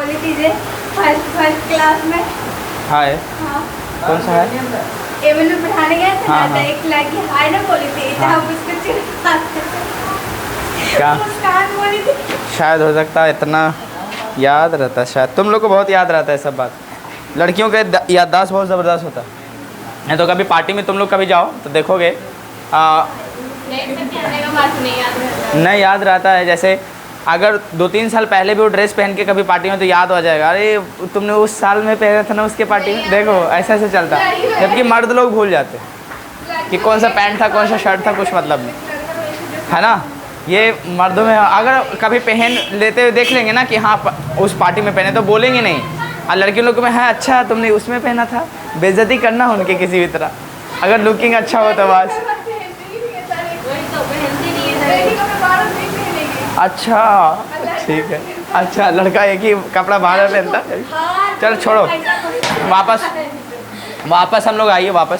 बोली थी जे first class में। हाय। हाँ। कौन सा है? ये मैंने पढ़ाने गए थे हाँ, ना, तो एक लड़की हाय ना बोली थी, तो हाँ। हम उसको चिढ़ाते थे। क्या? मुस्कान बोली थी। शायद हो सकता है इतना याद रहता है, शायद तुम लोग को बहुत याद रहता है सब बात। लड़कियों का याददाश्त बहुत ज़बरदस्त होता है। नहीं तो कभी पार्टी में तुम लोग कभी जाओ तो देखोगे नहीं याद रहता है। जैसे अगर 2-3 साल पहले भी वो ड्रेस पहन के कभी पार्टी में तो याद हो जाएगा, अरे तुमने उस साल में पहना था ना उसके पार्टी में, देखो ऐसे ऐसे चलता है। जबकि मर्द लोग भूल जाते हैं कि कौन सा पैंट था कौन सा शर्ट था, कुछ मतलब नहीं है ना। ये मर्दों में अगर कभी पहन लेते हुए देख लेंगे ना कि हाँ उस पार्टी में पहने, तो बोलेंगे नहीं। और लड़कियों लोग में है अच्छा तुमने उसमें पहना था, बेइज्जती करना उनके किसी भी तरह, अगर लुकिंग अच्छा हो तो बस। अच्छा ठीक है, अच्छा लड़का एक ही कपड़ा बाहर पहनता है। चलो छोड़ो, वापस हम लोग आइए वापस।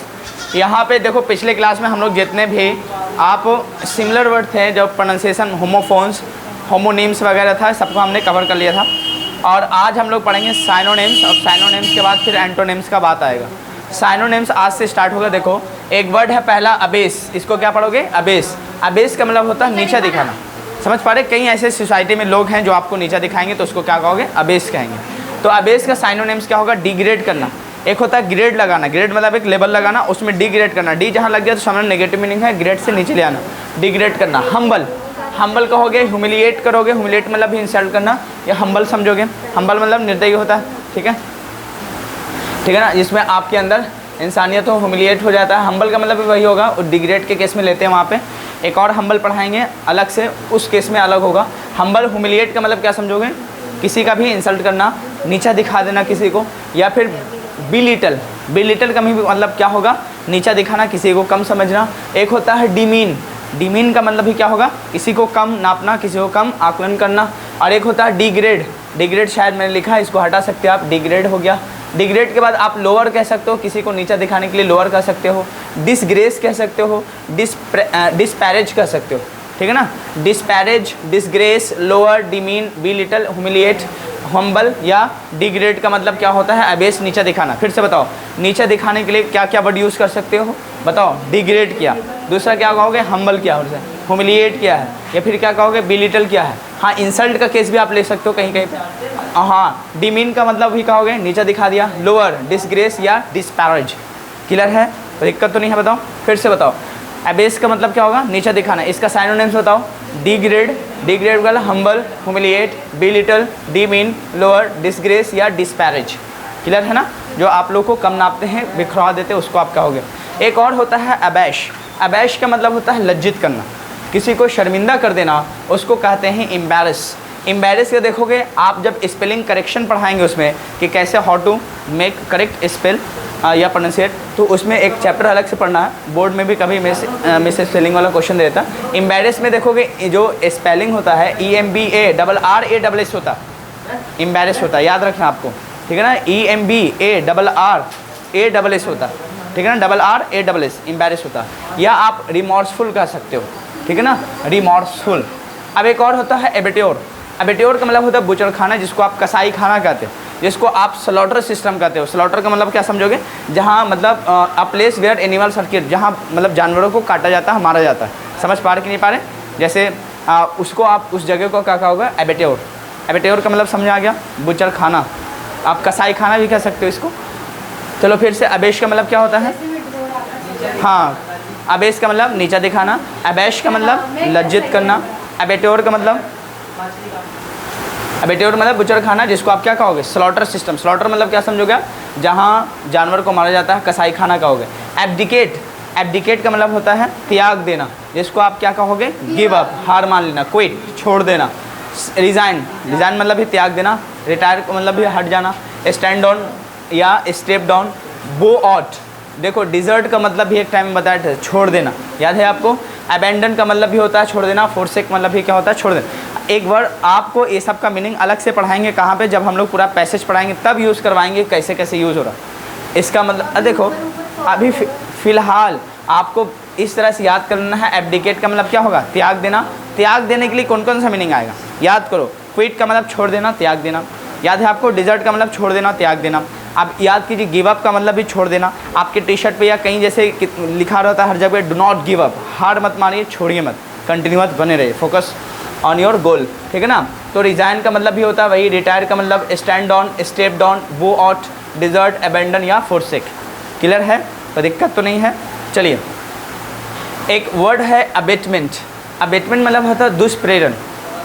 यहाँ पे देखो पिछले क्लास में हम लोग जितने भी आप सिमिलर वर्ड थे, जो प्रोनाउंसिएशन होमोफोन्स होमोनिम्स वगैरह था, सबको हमने कवर कर लिया था। और आज हम लोग पढ़ेंगे साइनोनिम्स, और साइनोनिम्स के बाद फिर एंटोनिम्स का बात आएगा। साइनोनिम्स आज से स्टार्ट होगा। देखो एक वर्ड है पहला अबेस, इसको क्या पढ़ोगे? अबेस। अबेस का मतलब होता है नीचा दिखाना। समझ पा रहे? कई ऐसे सोसाइटी में लोग हैं जो आपको नीचा दिखाएंगे तो उसको क्या कहोगे? अबेस कहेंगे। तो अबेस का साइनोनिम्स क्या होगा? डिग्रेड करना। एक होता है ग्रेड लगाना, ग्रेड मतलब एक लेवल लगाना, उसमें डिग्रेड करना। डी जहाँ लग गया तो समझना नेगेटिव मीनिंग है, ग्रेड से नीचे ले आना, डिग्रेड करना। हम्बल, हम्बल कहोगे, ह्यूमिलिएट करोगे, ह्यूमिलिएट मतलब भी इंसल्ट करना, या हम्बल समझोगे। हम्बल मतलब निर्दयी होता है, ठीक है, ठीक है ना, जिसमें आपके अंदर इंसानियत हो, ह्यूमिलिएट हो जाता है। हम्बल का मतलब भी वही होगा, और डिग्रेड के केस में लेते हैं वहाँ पे। एक और हम्बल पढ़ाएंगे अलग से, उस केस में अलग होगा। हम्बल ह्यूमिलिएट का मतलब क्या समझोगे? किसी का भी इंसल्ट करना, नीचा दिखा देना किसी को, या फिर बिलिटल। बिलिटल का भी मतलब क्या होगा? नीचा दिखाना, किसी को कम समझना। एक होता है डिमीन, डिमीन का मतलब भी क्या होगा? किसी को कम नापना, किसी को कम आकलन करना। और एक होता है डिग्रेड, डिग्रेड शायद मैंने लिखा है, इसको हटा सकते हो आप, डिग्रेड हो गया। डिग्रेड के बाद आप लोअर कह सकते हो, किसी को नीचा दिखाने के लिए लोअर कह सकते हो। डिसग्रेस कह सकते हो, डिस्पैरेज कह सकते हो, ठीक है ना। Disparage, disgrace, lower, demean, belittle, humiliate, humble या डिग्रेड का मतलब क्या होता है? अबेस, नीचा दिखाना। फिर से बताओ, नीचा दिखाने के लिए क्या क्या वर्ड यूज़ कर सकते हो? बताओ। डिग्रेड किया, दूसरा क्या कहोगे? हम्बल किया, और ह्यूमिलिएट किया है, या फिर क्या कहोगे? बिलिटल किया है। हाँ, इंसल्ट का केस भी आप ले सकते हो कहीं कहीं पे। हाँ, डिमीन का मतलब भी कहोगे नीचा दिखा दिया, लोअर, डिसग्रेस या डिस्पैरेज। क्लियर है? तो दिक्कत तो नहीं है? बताओ, फिर से बताओ। अबेस का मतलब क्या होगा? नीचा दिखाना। इसका साइनोनिम्स बताओ। डिग्रेड, डिग्रेड का humble, humiliate, belittle, demean, lower, disgrace या डिस्पैरेज। क्लियर है ना? जो आप लोग को कम नापते हैं, बिखरा देते हैं, उसको आप कहोगे। एक और होता है अबैश। अबैश का मतलब होता है लज्जित करना, किसी को शर्मिंदा कर देना, उसको कहते हैं एम्बैरेस। एम्बैरेस का देखोगे आप जब स्पेलिंग करेक्शन पढ़ाएंगे उसमें, कि कैसे how to make correct spell या प्रोनाउंसिएट, तो उसमें एक चैप्टर अलग से पढ़ना है। बोर्ड में भी कभी मिस स्पेलिंग वाला क्वेश्चन देता है। एम्बैरेस में देखोगे जो स्पेलिंग होता है EMBARRASS होता है, एम्बैरेस होता है, याद रखना आपको, ठीक है ना। EMBARRASS होता है, ठीक है ना, RRASS एम्बैरेस होता है। या आप रिमॉर्सफुल कह सकते हो, ठीक है ना, रिमॉर्सफुल। अब एक और होता है एबेट्योर। एबेट्योर का मतलब होता है बुचड़ खाना, जिसको आप कसाई खाना कहते हो, जिसको आप स्लॉटर सिस्टम कहते हो। स्लॉटर का मतलब क्या समझोगे? जहाँ मतलब a place where animals are killed, जहाँ मतलब जानवरों को काटा जाता है, मारा जाता है। समझ पा रहे कि नहीं पा रहे? जैसे उसको आप उस जगह को क्या कहोगे? एबेट्योर। एबेट्योर का मतलब समझ आ गया? बुचड़ खाना। आप कसाई खाना भी कह सकते हो इसको। चलो फिर से, अबेश का मतलब क्या होता है? हाँ, अबेस का मतलब नीचा दिखाना, अबैश का मतलब लज्जित करना, एबेट्योर का मतलब बुचड़ खाना, जिसको आप क्या कहोगे? Slaughter system. स्लॉटर मतलब क्या समझोगे आप? जहाँ जानवर को मारा जाता है, कसाई खाना कहोगे। एब्डिकेट, एब्डिकेट का मतलब होता है त्याग देना, जिसको आप क्या कहोगे? गिव अप, हार मान लेना, क्विट, छोड़ देना। रिज़ाइन, रिज़ाइन मतलब भी त्याग देना। रिटायर का मतलब भी हट जाना। स्टैंड डाउन या स्टेप डाउन। बो आउट, देखो डिज़र्ट का मतलब भी एक टाइम में बताया था, छोड़ देना, याद है आपको। अबेंडन का मतलब भी होता है छोड़ देना। फोरसेक मतलब भी क्या होता है? छोड़ देना। एक वर्ड आपको ये सब का मीनिंग अलग से पढ़ाएंगे, कहाँ पे? जब हम लोग पूरा पैसेज पढ़ाएंगे तब यूज़ करवाएंगे कैसे कैसे यूज़ हो रहा है इसका मतलब। देखो अभी फ़िलहाल आपको इस तरह से याद करना है। एब्डिकेट का मतलब क्या होगा? त्याग देना। त्याग देने के लिए कौन कौन सा मीनिंग आएगा? याद करो। क्विट का मतलब छोड़ देना, त्याग देना। याद है आपको, डिजर्ट का मतलब छोड़ देना, त्याग देना। आप याद कीजिए, गिव अप का मतलब भी छोड़ देना। आपके टी शर्ट पे या कहीं जैसे लिखा रहता है हर जगह, डू नॉट गिव अप, हार मत मानिए, छोड़िए मत, कंटिन्यूअस बने रहिए, फोकस ऑन योर गोल, ठीक है ना। तो रिजाइन का मतलब भी होता है वही, रिटायर का मतलब stand down, step down, go out, desert, abandon या फोरसेक। क्लियर है, तो दिक्कत तो नहीं है। चलिए, एक वर्ड है अबेटमेंट। अबेटमेंट मतलब होता है दुष्प्रेरण,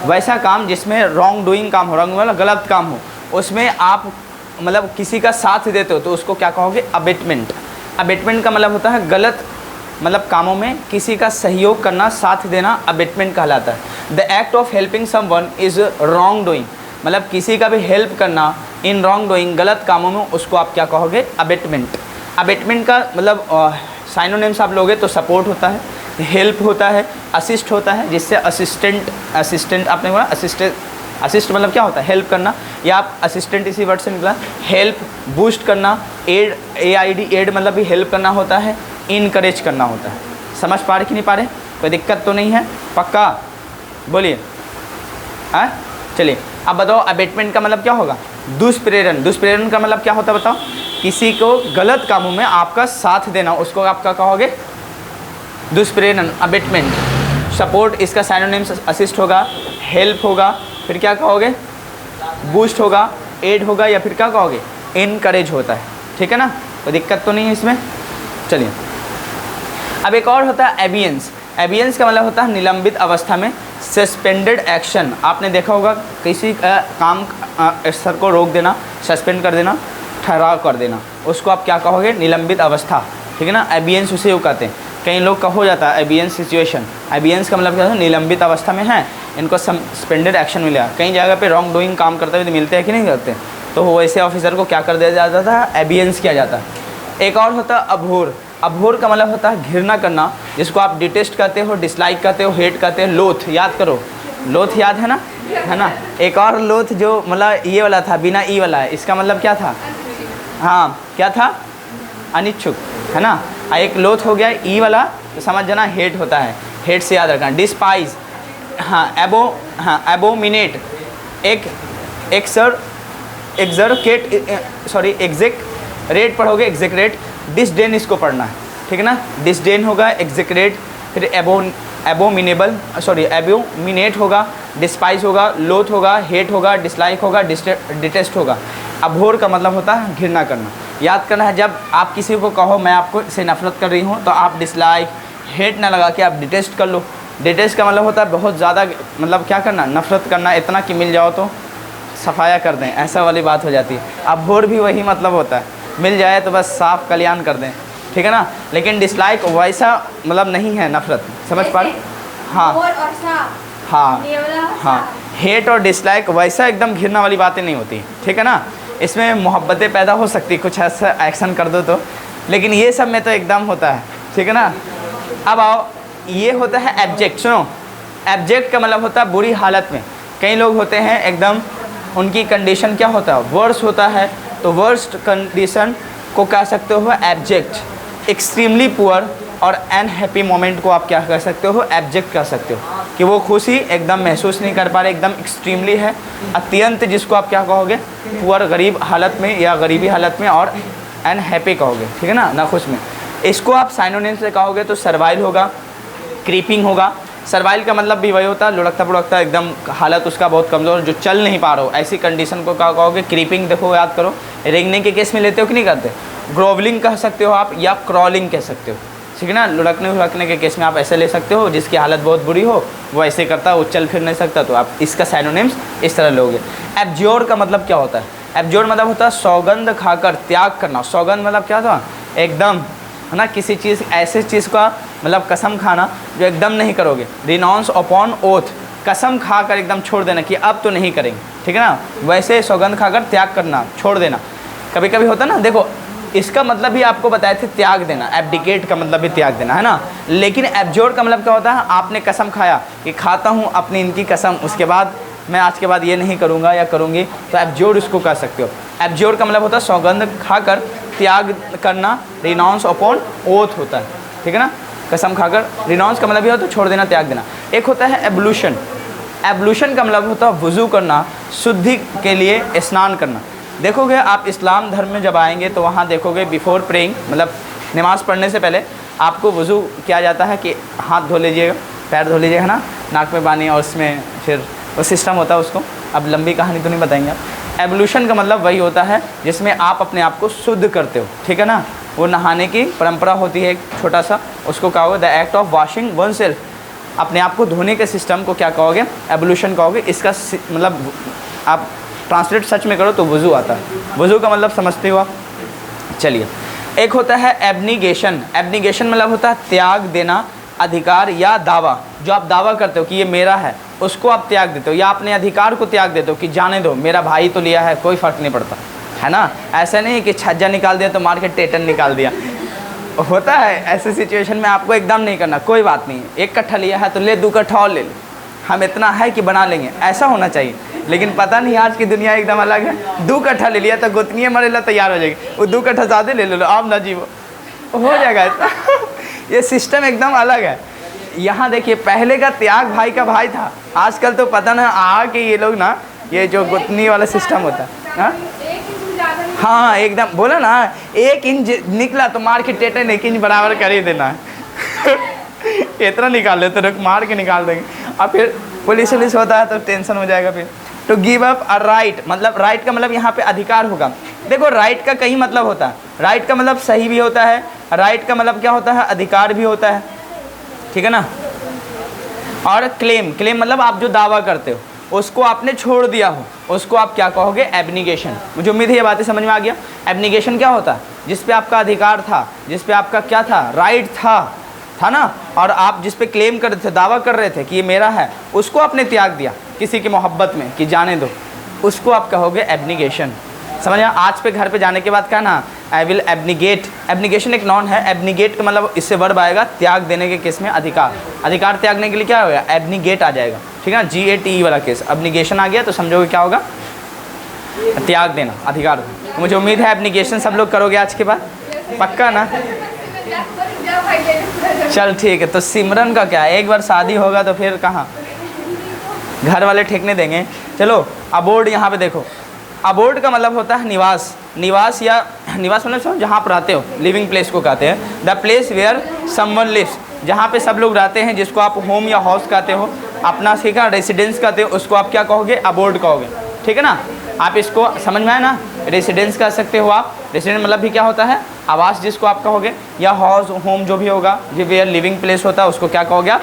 वैसा काम जिसमें रॉन्ग डूइंग काम हो, रॉन्ग मतलब गलत काम हो, उसमें आप मतलब किसी का साथ देते हो तो उसको क्या कहोगे, अबेटमेंट। अबेटमेंट का मतलब होता है गलत मतलब कामों में किसी का सहयोग करना, साथ देना, अबेटमेंट कहलाता है। The act of helping someone is wrong doing, मतलब किसी का भी हेल्प करना इन रॉन्ग डूइंग, गलत कामों में, उसको आप क्या कहोगे, अबेटमेंट। अबेटमेंट का मतलब साइनोनिम्स आप लोगे तो सपोर्ट होता है, हेल्प होता है, असिस्ट होता है, जिससे असिस्टेंट आपने बोला, असिस्ट मतलब क्या होता है, हेल्प करना, या आप असिस्टेंट इसी वर्ड से निकला, हेल्प, बूस्ट करना, एड, AID, एड मतलब भी हेल्प करना होता है, इनकरेज करना होता है। समझ पा रहे कि नहीं पा रहे, कोई दिक्कत तो नहीं है, पक्का बोलिए। हाँ चलिए, अब बताओ अबेटमेंट का मतलब क्या होगा, दुष्प्रेरण। दुष्प्रेरण का मतलब क्या होता है बताओ, किसी को गलत कामों में आपका साथ देना, उसको आप क्या कहोगे, दुष्प्रेरण, अबेटमेंट। सपोर्ट, इसका साइनोनिम्स असिस्ट होगा, हेल्प होगा, फिर क्या कहोगे, बूस्ट होगा, एड होगा, या फिर क्या कहोगे, इनकरेज होता है, ठीक है ना, कोई दिक्कत तो नहीं है इसमें। चलिए, अब एक और होता है एबियंस। एबियंस का मतलब होता है निलंबित अवस्था में, सस्पेंडेड एक्शन। आपने देखा होगा किसी काम स्तर को रोक देना, सस्पेंड कर देना, ठहराव कर देना, उसको आप क्या कहोगे, निलंबित अवस्था, ठीक है ना। एबियंस उसे कहते हैं। कई लोग का हो जाता है एबियंस सिचुएशन। एबियंस का मतलब क्या है, निलंबित अवस्था में है, इनको सस्पेंडेड एक्शन मिला। कई जगह पे रॉन्ग डूइंग काम करते हुए मिलते हैं कि नहीं करते, तो वैसे ऑफिसर को क्या कर दिया जाता था, एबियंस किया जाता है। एक और होता है अभोर। अभोर का मतलब होता है घृणा करना, जिसको आप डिटेस्ट कहते हो, डिसलाइक कहते हो, हेट कहते हो, लोथ। याद करो, लोथ याद है ना। एक और लोथ जो मतलब ये वाला था, बिना ई वाला है, इसका मतलब क्या था, हाँ क्या था, अनिच्छुक, है ना। एक लोथ हो गया ई वाला, तो समझ जाना हेट होता है, हेट से याद रखना। डिस्पाइज, हाँ एबोमिनेट, एग्जेक्रेट पढ़ोगे, एग्जेक्रेट, डिसडेन इसको पढ़ना है, ठीक है ना। डिसडेन होगा, एग्जेक्रेट, फिर एबोमिनेट होगा, डिस्पाइज होगा, लोथ होगा, हेट होगा, डिसलाइक होगा, डिटेस्ट होगा। अभोर का मतलब होता है घृणा करना। याद करना है, जब आप किसी को कहो मैं आपको से नफरत कर रही हूँ, तो आप डिसलाइक, हेट ना लगा के आप डिटेस्ट कर लो। डिटेस्ट का मतलब होता है बहुत ज़्यादा, मतलब क्या करना, नफरत करना, इतना कि मिल जाओ तो सफाया कर दें, ऐसा वाली बात हो जाती है। अभोर भी वही मतलब होता है, मिल जाए तो बस साफ कल्याण कर दें, ठीक है ना। लेकिन डिसलाइक वैसा मतलब नहीं है नफरत, समझ पा रहे, हाँ, हेट और डिसलाइक वैसा एकदम घिरना वाली बातें नहीं होती, ठीक है ना। इसमें मोहब्बतें पैदा हो सकती, कुछ ऐसा एक्शन कर दो तो, लेकिन ये सब में तो एकदम होता है, ठीक है ना। अब आओ, ये होता है एब्जेक्ट। सुनो, एब्जेक्ट का मतलब होता है बुरी हालत में। कई लोग होते हैं एकदम, उनकी कंडीशन क्या होता है, वर्स होता है, तो वर्स्ट कंडीशन को कह सकते हो एब्जेक्ट। एक्सट्रीमली पुअर और अनहैप्पी मोमेंट को आप क्या कह सकते हो, एब्जेक्ट कह सकते हो, कि वो खुशी एकदम महसूस नहीं कर पा रहे, एकदम एक्सट्रीमली है। अत्यंत जिसको आप क्या कहोगे, पुअर, गरीब हालत में या गरीबी हालत में, और अनहैप्पी कहोगे, ठीक है ना, खुश में। इसको आप साइनोनिम से कहोगे तो सर्वाइल होगा, क्रीपिंग होगा। सर्वाइल का मतलब भी वही होता है, लुढ़कता पुढ़कता, एकदम हालत उसका बहुत कमज़ोर, जो चल नहीं पा रहा हो, ऐसी कंडीशन को क्या कहोगे, क्रीपिंग। देखो याद करो, रेंगने के केस में लेते हो कि नहीं करते, ग्रोवलिंग कह सकते हो आप, या क्रॉलिंग कह सकते हो, ठीक है ना। लुढ़कने के केस में आप ऐसे ले सकते हो, जिसकी हालत बहुत बुरी हो, वो ऐसे करता है, वो चल फिर नहीं सकता, तो आप इसका साइनोनिम्स इस तरह लोगे। एब्ज्योर का मतलब क्या होता है, एब्ज्योर मतलब होता है सौगंध खाकर त्याग करना। सौगंध मतलब क्या था, एकदम, है ना, किसी चीज़, ऐसे चीज़ का मतलब कसम खाना जो एकदम नहीं करोगे। रिनाउंस अपॉन ओथ, कसम खाकर एकदम छोड़ देना कि अब तो नहीं करेंगे, ठीक है ना। वैसे सौगंध खाकर त्याग करना, छोड़ देना। कभी कभी होता ना, देखो इसका मतलब भी आपको बताए थे त्याग देना, एब्डिकेट का मतलब भी त्याग देना, है ना। लेकिन एब्ज्योर का मतलब क्या होता है, आपने कसम खाया कि खाता हूँ अपनी इनकी कसम, उसके बाद मैं आज के बाद ये नहीं करूँगा या करूँगी, तो एब्ज्योर इसको कह सकते हो। एब्ज्योर का मतलब होता है सौगंध खाकर त्याग करना, रिनाउंस अपॉन ओथ होता है, ठीक है ना, कसम खाकर। रिनाउंस का मतलब ये होता है छोड़ देना, त्याग देना। एक होता है एवोल्यूशन। एब्लूशन का मतलब होता है वज़ू करना, शुद्धि के लिए स्नान करना। देखोगे आप इस्लाम धर्म में जब आएंगे तो वहाँ देखोगे बिफोर प्रेइंग, मतलब नमाज़ पढ़ने से पहले आपको वज़ू किया जाता है कि हाथ धो लीजिएगा, पैर धो लीजिएगा ना, नाक में पानी, और उसमें फिर वो सिस्टम होता है उसको। अब लंबी कहानी तो नहीं बताएंगे आप। एवोल्यूशन का मतलब वही होता है जिसमें आप अपने आप को शुद्ध करते हो, ठीक है ना। वो नहाने की परंपरा होती है एक छोटा सा, उसको कहोगे the act of washing one self, अपने आप को धोने के सिस्टम को क्या कहोगे, एवोल्यूशन कहोगे। इसका मतलब आप ट्रांसलेट सच में करो तो वज़ू आता है। वज़ू का मतलब समझते हो आप। चलिए, एक होता है एब्निगेशन। एब्निगेशन मतलब होता है त्याग देना, अधिकार या दावा। जो आप दावा करते हो कि ये मेरा है, उसको आप त्याग देते हो, या अपने अधिकार को त्याग देते हो कि जाने दो, मेरा भाई तो लिया है, कोई फ़र्क नहीं पड़ता, है ना। ऐसा नहीं कि छज्जा निकाल दिया तो मार के टेटन निकाल दिया, होता है ऐसे सिचुएशन में आपको एकदम नहीं करना। कोई बात नहीं, एक कट्ठा लिया है तो ले 2 कट्ठा और ले ले, हम इतना है कि बना लेंगे, ऐसा होना चाहिए। लेकिन पता नहीं आज की दुनिया एकदम अलग है। 2 कट्ठा ले लिया तो गोतनी मरेला तैयार हो जाएगी, वो 2 कट्ठा ज़्यादा ले लो, आप ना जीवो, हो जाएगा ऐसा। ये सिस्टम एकदम अलग है। यहाँ देखिए, पहले का त्याग भाई का भाई था, आजकल तो पता ना आके ये लोग ना, ये जो गोतनी वाला सिस्टम होता है, हाँ एकदम बोला ना, 1 इंच निकला तो मार के टेटन 1 इंच बराबर कर ही देना है। इतना निकाल लेते तो मार के निकाल देंगे, और फिर पुलिस वुलिस होता है तो टेंशन हो जाएगा फिर। तो गिव अप अ राइट, मतलब राइट का मतलब यहाँ पे अधिकार होगा। देखो राइट का कई मतलब होता है, राइट का मतलब सही भी होता है, राइट का मतलब क्या होता है, अधिकार भी होता है, ठीक है ना। और क्लेम, क्लेम मतलब आप जो दावा करते हो उसको आपने छोड़ दिया हो, उसको आप क्या कहोगे, एब्निगेशन। मुझे उम्मीद है ये बातें समझ में आ गया। एब्निगेशन क्या होता है, जिस पे आपका अधिकार था, जिस पे आपका क्या था, राइट था ना, और आप जिस पे क्लेम कर रहे थे, दावा कर रहे थे कि ये मेरा है, उसको आपने त्याग दिया किसी की मोहब्बत में कि जाने दो, उसको आप कहोगे एब्निगेशन। समझ आज पे घर पे जाने के बाद क्या ना, आई विल एब्निगेट। एब्निगेशन एक नॉन है, एब्निगेट का मतलब इससे वर्ब आएगा त्याग देने के केस में अधिकार, अधिकार त्यागने के लिए क्या होगा, एब्निगेट आ जाएगा, ठीक है ना, GATE वाला केस। एब्निगेशन आ गया तो समझोगे क्या होगा, त्याग देना अधिकार। मुझे उम्मीद है एब्निगेशन सब लोग करोगे आज के बाद, पक्का ना। चल ठीक है, तो सिमरन का क्या है, एक बार शादी होगा तो फिर कहाँ घर वाले ठेकने देंगे। चलो अबोर्ड, यहाँ पे देखो, अबोर्ड का मतलब होता है निवास। निवास या निवास मतलब जहाँ आप रहते हो, लिविंग प्लेस को कहते हैं। The place where someone lives, जहाँ पे सब लोग रहते हैं, जिसको आप होम या हाउस कहते हो, अपना सीखा रेसिडेंस कहते हो, उसको आप क्या कहोगे, अबोर्ड कहोगे, ठीक है ना। आप इसको समझ में आए ना, रेसिडेंस कह सकते हो आप। रेसिडेंस मतलब भी क्या होता है, आवास जिसको आप कहोगे, या हाउस होम जो भी होगा, जो वेयर लिविंग प्लेस होता है, उसको क्या कहोगे आप,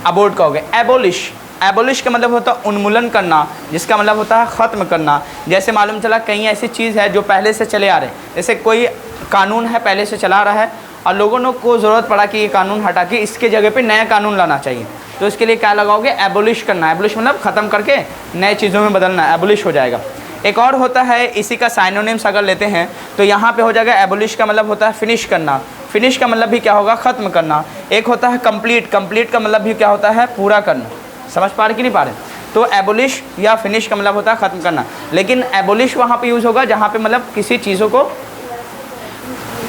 अबोर्ड कहोगे। एबोलिश, एबोलिश का मतलब होता है उन्मूलन करना, जिसका मतलब होता है ख़त्म करना। जैसे मालूम चला कहीं ऐसी चीज़ है जो पहले से चले आ रहे, जैसे कोई कानून है पहले से चला रहा है और लोगों को ज़रूरत पड़ा कि ये कानून हटा के इसके जगह पे नया कानून लाना चाहिए, तो इसके लिए क्या लगाओगे, एबोलिश करना। एबोलिश मतलब ख़त्म करके नए चीज़ों में बदलना, एबोलिश हो जाएगा। एक और होता है इसी का साइनोनिम्स अगर लेते हैं तो यहाँ पे हो जाएगा, एबोलिश का मतलब होता है फिनिश करना। फिनिश का मतलब भी क्या होगा, ख़त्म करना। एक होता है कंप्लीट, कंप्लीट का मतलब भी क्या होता है, पूरा करना। समझ पा रहे कि नहीं पा रहे। तो एबोलिश या फिनिश का मतलब होता है ख़त्म करना, लेकिन एबोलिश वहाँ पे यूज़ होगा जहाँ पे मतलब किसी चीज़ों को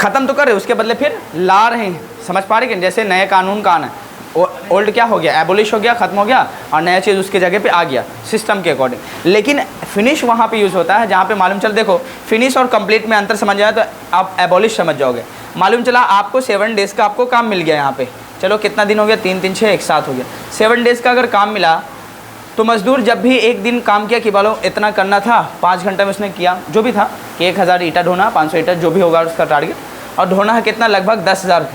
ख़त्म तो कर रहे, उसके बदले फिर ला रहे हैं। समझ पा रहे कि जैसे नए कानून का आना, ओल्ड क्या हो गया, एबोलिश हो गया, ख़त्म हो गया, और नया चीज़ उसके जगह पे आ गया सिस्टम के अकॉर्डिंग। लेकिन फिनिश वहाँ पे यूज़ होता है जहाँ पे मालूम चल, देखो फिनिश और कंप्लीट में अंतर समझ आया तो आप एबोलिश समझ जाओगे। मालूम चला आपको 7 डेज़ का आपको काम मिल गया यहाँ पे, चलो कितना दिन हो गया, 3 3 6 एक साथ हो गया। 7 डेज़ का अगर काम मिला तो मज़दूर जब भी एक दिन काम किया कि बोलो इतना करना था, 5 घंटे में उसने किया जो भी था कि 1000 ईंटा ढोना, 500 ईंटा जो भी होगा उसका टारगेट, और ढोना है कितना, लगभग 10,000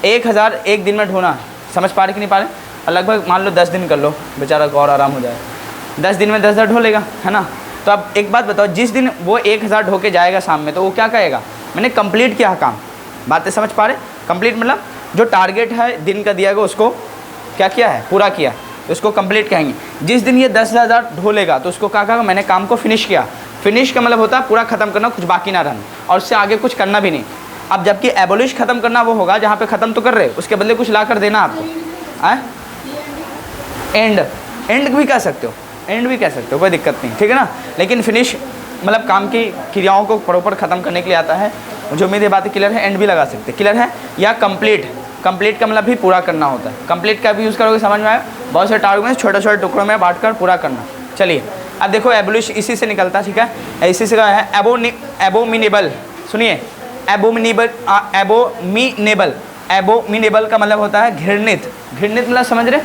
1000 एक दिन में ढोना है। समझ पा रहे कि नहीं पा रहे। और लगभग मान लो 10 दिन कर लो, बेचारा को और आराम हो जाए, 10 दिन में 10,000 ढो लेगा, है ना। तो अब एक बात बताओ, जिस दिन वो 1000 ढो के जाएगा शाम में, तो वो क्या कहेगा, मैंने कंप्लीट किया काम। बातें समझ पा रहे। कंप्लीट मतलब जो टारगेट है दिन का दिया गया उसको क्या किया है, पूरा किया, तो उसको कंप्लीट कहेंगे। जिस दिन ये 10,000 ढो लेगा तो उसको क्या कहा, मैंने काम को फिनिश किया। फिनिश का मतलब होता है पूरा ख़त्म करना, कुछ बाकी ना रहना, और उससे आगे कुछ करना भी नहीं। अब जबकि एबोलिश ख़त्म करना वो होगा जहाँ पे ख़त्म तो कर रहे, उसके बदले कुछ ला कर देना आपको। एंड, एंड भी कह सकते हो, एंड भी कह सकते हो, कोई दिक्कत नहीं, ठीक है ना। लेकिन फिनिश मतलब काम की क्रियाओं को प्रॉपर ख़त्म करने के लिए आता है। मुझे उम्मीद है बातें क्लियर है। एंड भी लगा सकते, क्लियर है। या कंप्लीट, कंप्लीट का मतलब भी पूरा करना होता है। कंप्लीट का भी यूज़ करोगे, समझ में आया, बहुत से टारगेट छोटे छोटे टुकड़ों में बांट कर पूरा करना। चलिए अब देखो एबोलिश इसी से निकलता है, ठीक है, इसी से है एबोमिनेबल। सुनिए एबोमिनेबल, एबोमिनेबल, एबोमिनेबल का मतलब होता है घृणित। घृणित मतलब समझ रहे,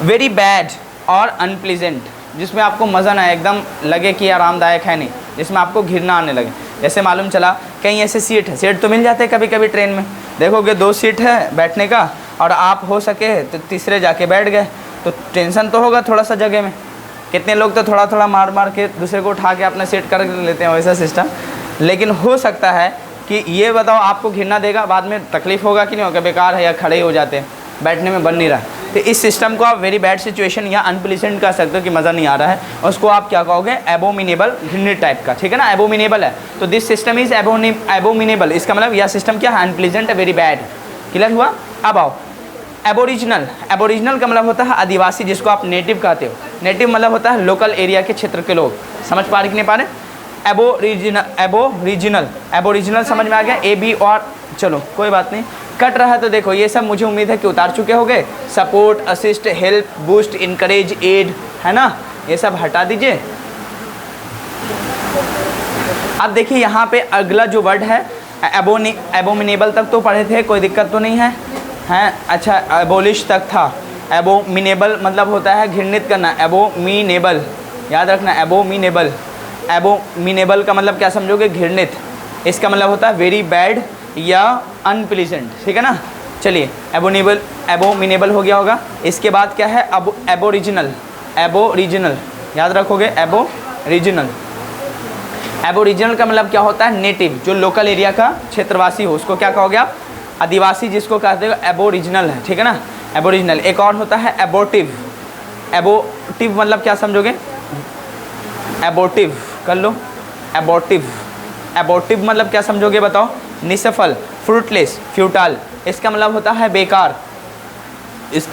वेरी बैड और अनप्लीजेंट, जिसमें आपको मज़ा ना आए, एकदम लगे कि आरामदायक है नहीं, जिसमें आपको घृणा आने लगे। जैसे मालूम चला कहीं ऐसे सीट है, सीट तो मिल जाते हैं कभी कभी ट्रेन में, देखोगे 2 सीट है बैठने का और आप हो सके तो तीसरे जाके बैठ गए, तो टेंशन तो होगा थोड़ा सा जगह में। कितने लोग तो थोड़ा थोड़ा मार मार के दूसरे को उठा के अपना सीट कर लेते हैं, वैसा सिस्टम। लेकिन हो सकता है कि ये बताओ आपको घृणा देगा, बाद में तकलीफ होगा कि नहीं होगा, बेकार है या खड़े ही हो जाते हैं, बैठने में बन नहीं रहा। तो इस सिस्टम को आप वेरी बैड सिचुएशन या अनप्लीजेंट कह सकते हो कि मज़ा नहीं आ रहा है, उसको आप क्या कहोगे, एबोमिनेबल, घृणित टाइप का, ठीक है ना, एबोमिनेबल है। तो दिस सिस्टम इज एबोमिनेबल, इसका मतलब यह सिस्टम क्या है, अनप्लीजेंट है, वेरी बैड। क्लियर हुआ। अब आओ एबोरिजिनल। एबोरिजिनल का मतलब होता है आदिवासी, जिसको आप नेटिव कहते हो। नेटिव मतलब होता है लोकल एरिया के क्षेत्र के लोग। समझ पा रहे कि नहीं पा रहे। एबोरिजिनल, एबोरिजिनल, एबोरिजिनल समझ में आ गया, ए बी और, चलो कोई बात नहीं, कट रहा है तो देखो ये सब मुझे उम्मीद है कि उतार चुके होंगे। Support, assist, help, boost, encourage, aid, है ना, ये सब हटा दीजिए। अब देखिए यहाँ पे अगला जो वर्ड है एबोमिनेबल तक तो पढ़े थे, कोई दिक्कत तो नहीं है, हैं, अच्छा एबोलिश तक था। एबोमिनेबल मतलब होता है घृणित करना, एबोमिनेबल याद रखना, एबोमिनेबल। एबोमिनेबल का मतलब क्या समझोगे, घृणित। इसका मतलब होता है वेरी बैड या अनप्लीजेंट, ठीक है ना। चलिए एबोमिनेबल हो गया होगा। इसके बाद क्या है, एबोरिजिनल। एबोरिजिनल याद रखोगे, एबोरिजिनल। एबोरिजिनल का मतलब क्या होता है, नेटिव, जो लोकल एरिया का क्षेत्रवासी हो, उसको क्या कहोगे आप, आदिवासी, जिसको कहते हो एबोरिजिनल है, ठीक है ना, एबोरिजिनल। एक और होता है एबोटिव। एबोटिव मतलब क्या समझोगे, एबोटिव कर लो, एबोटिव। एबोटिव मतलब क्या समझोगे बताओ, निसफल, फ्रूटलेस, फ्यूटाइल। इसका मतलब होता है बेकार। इस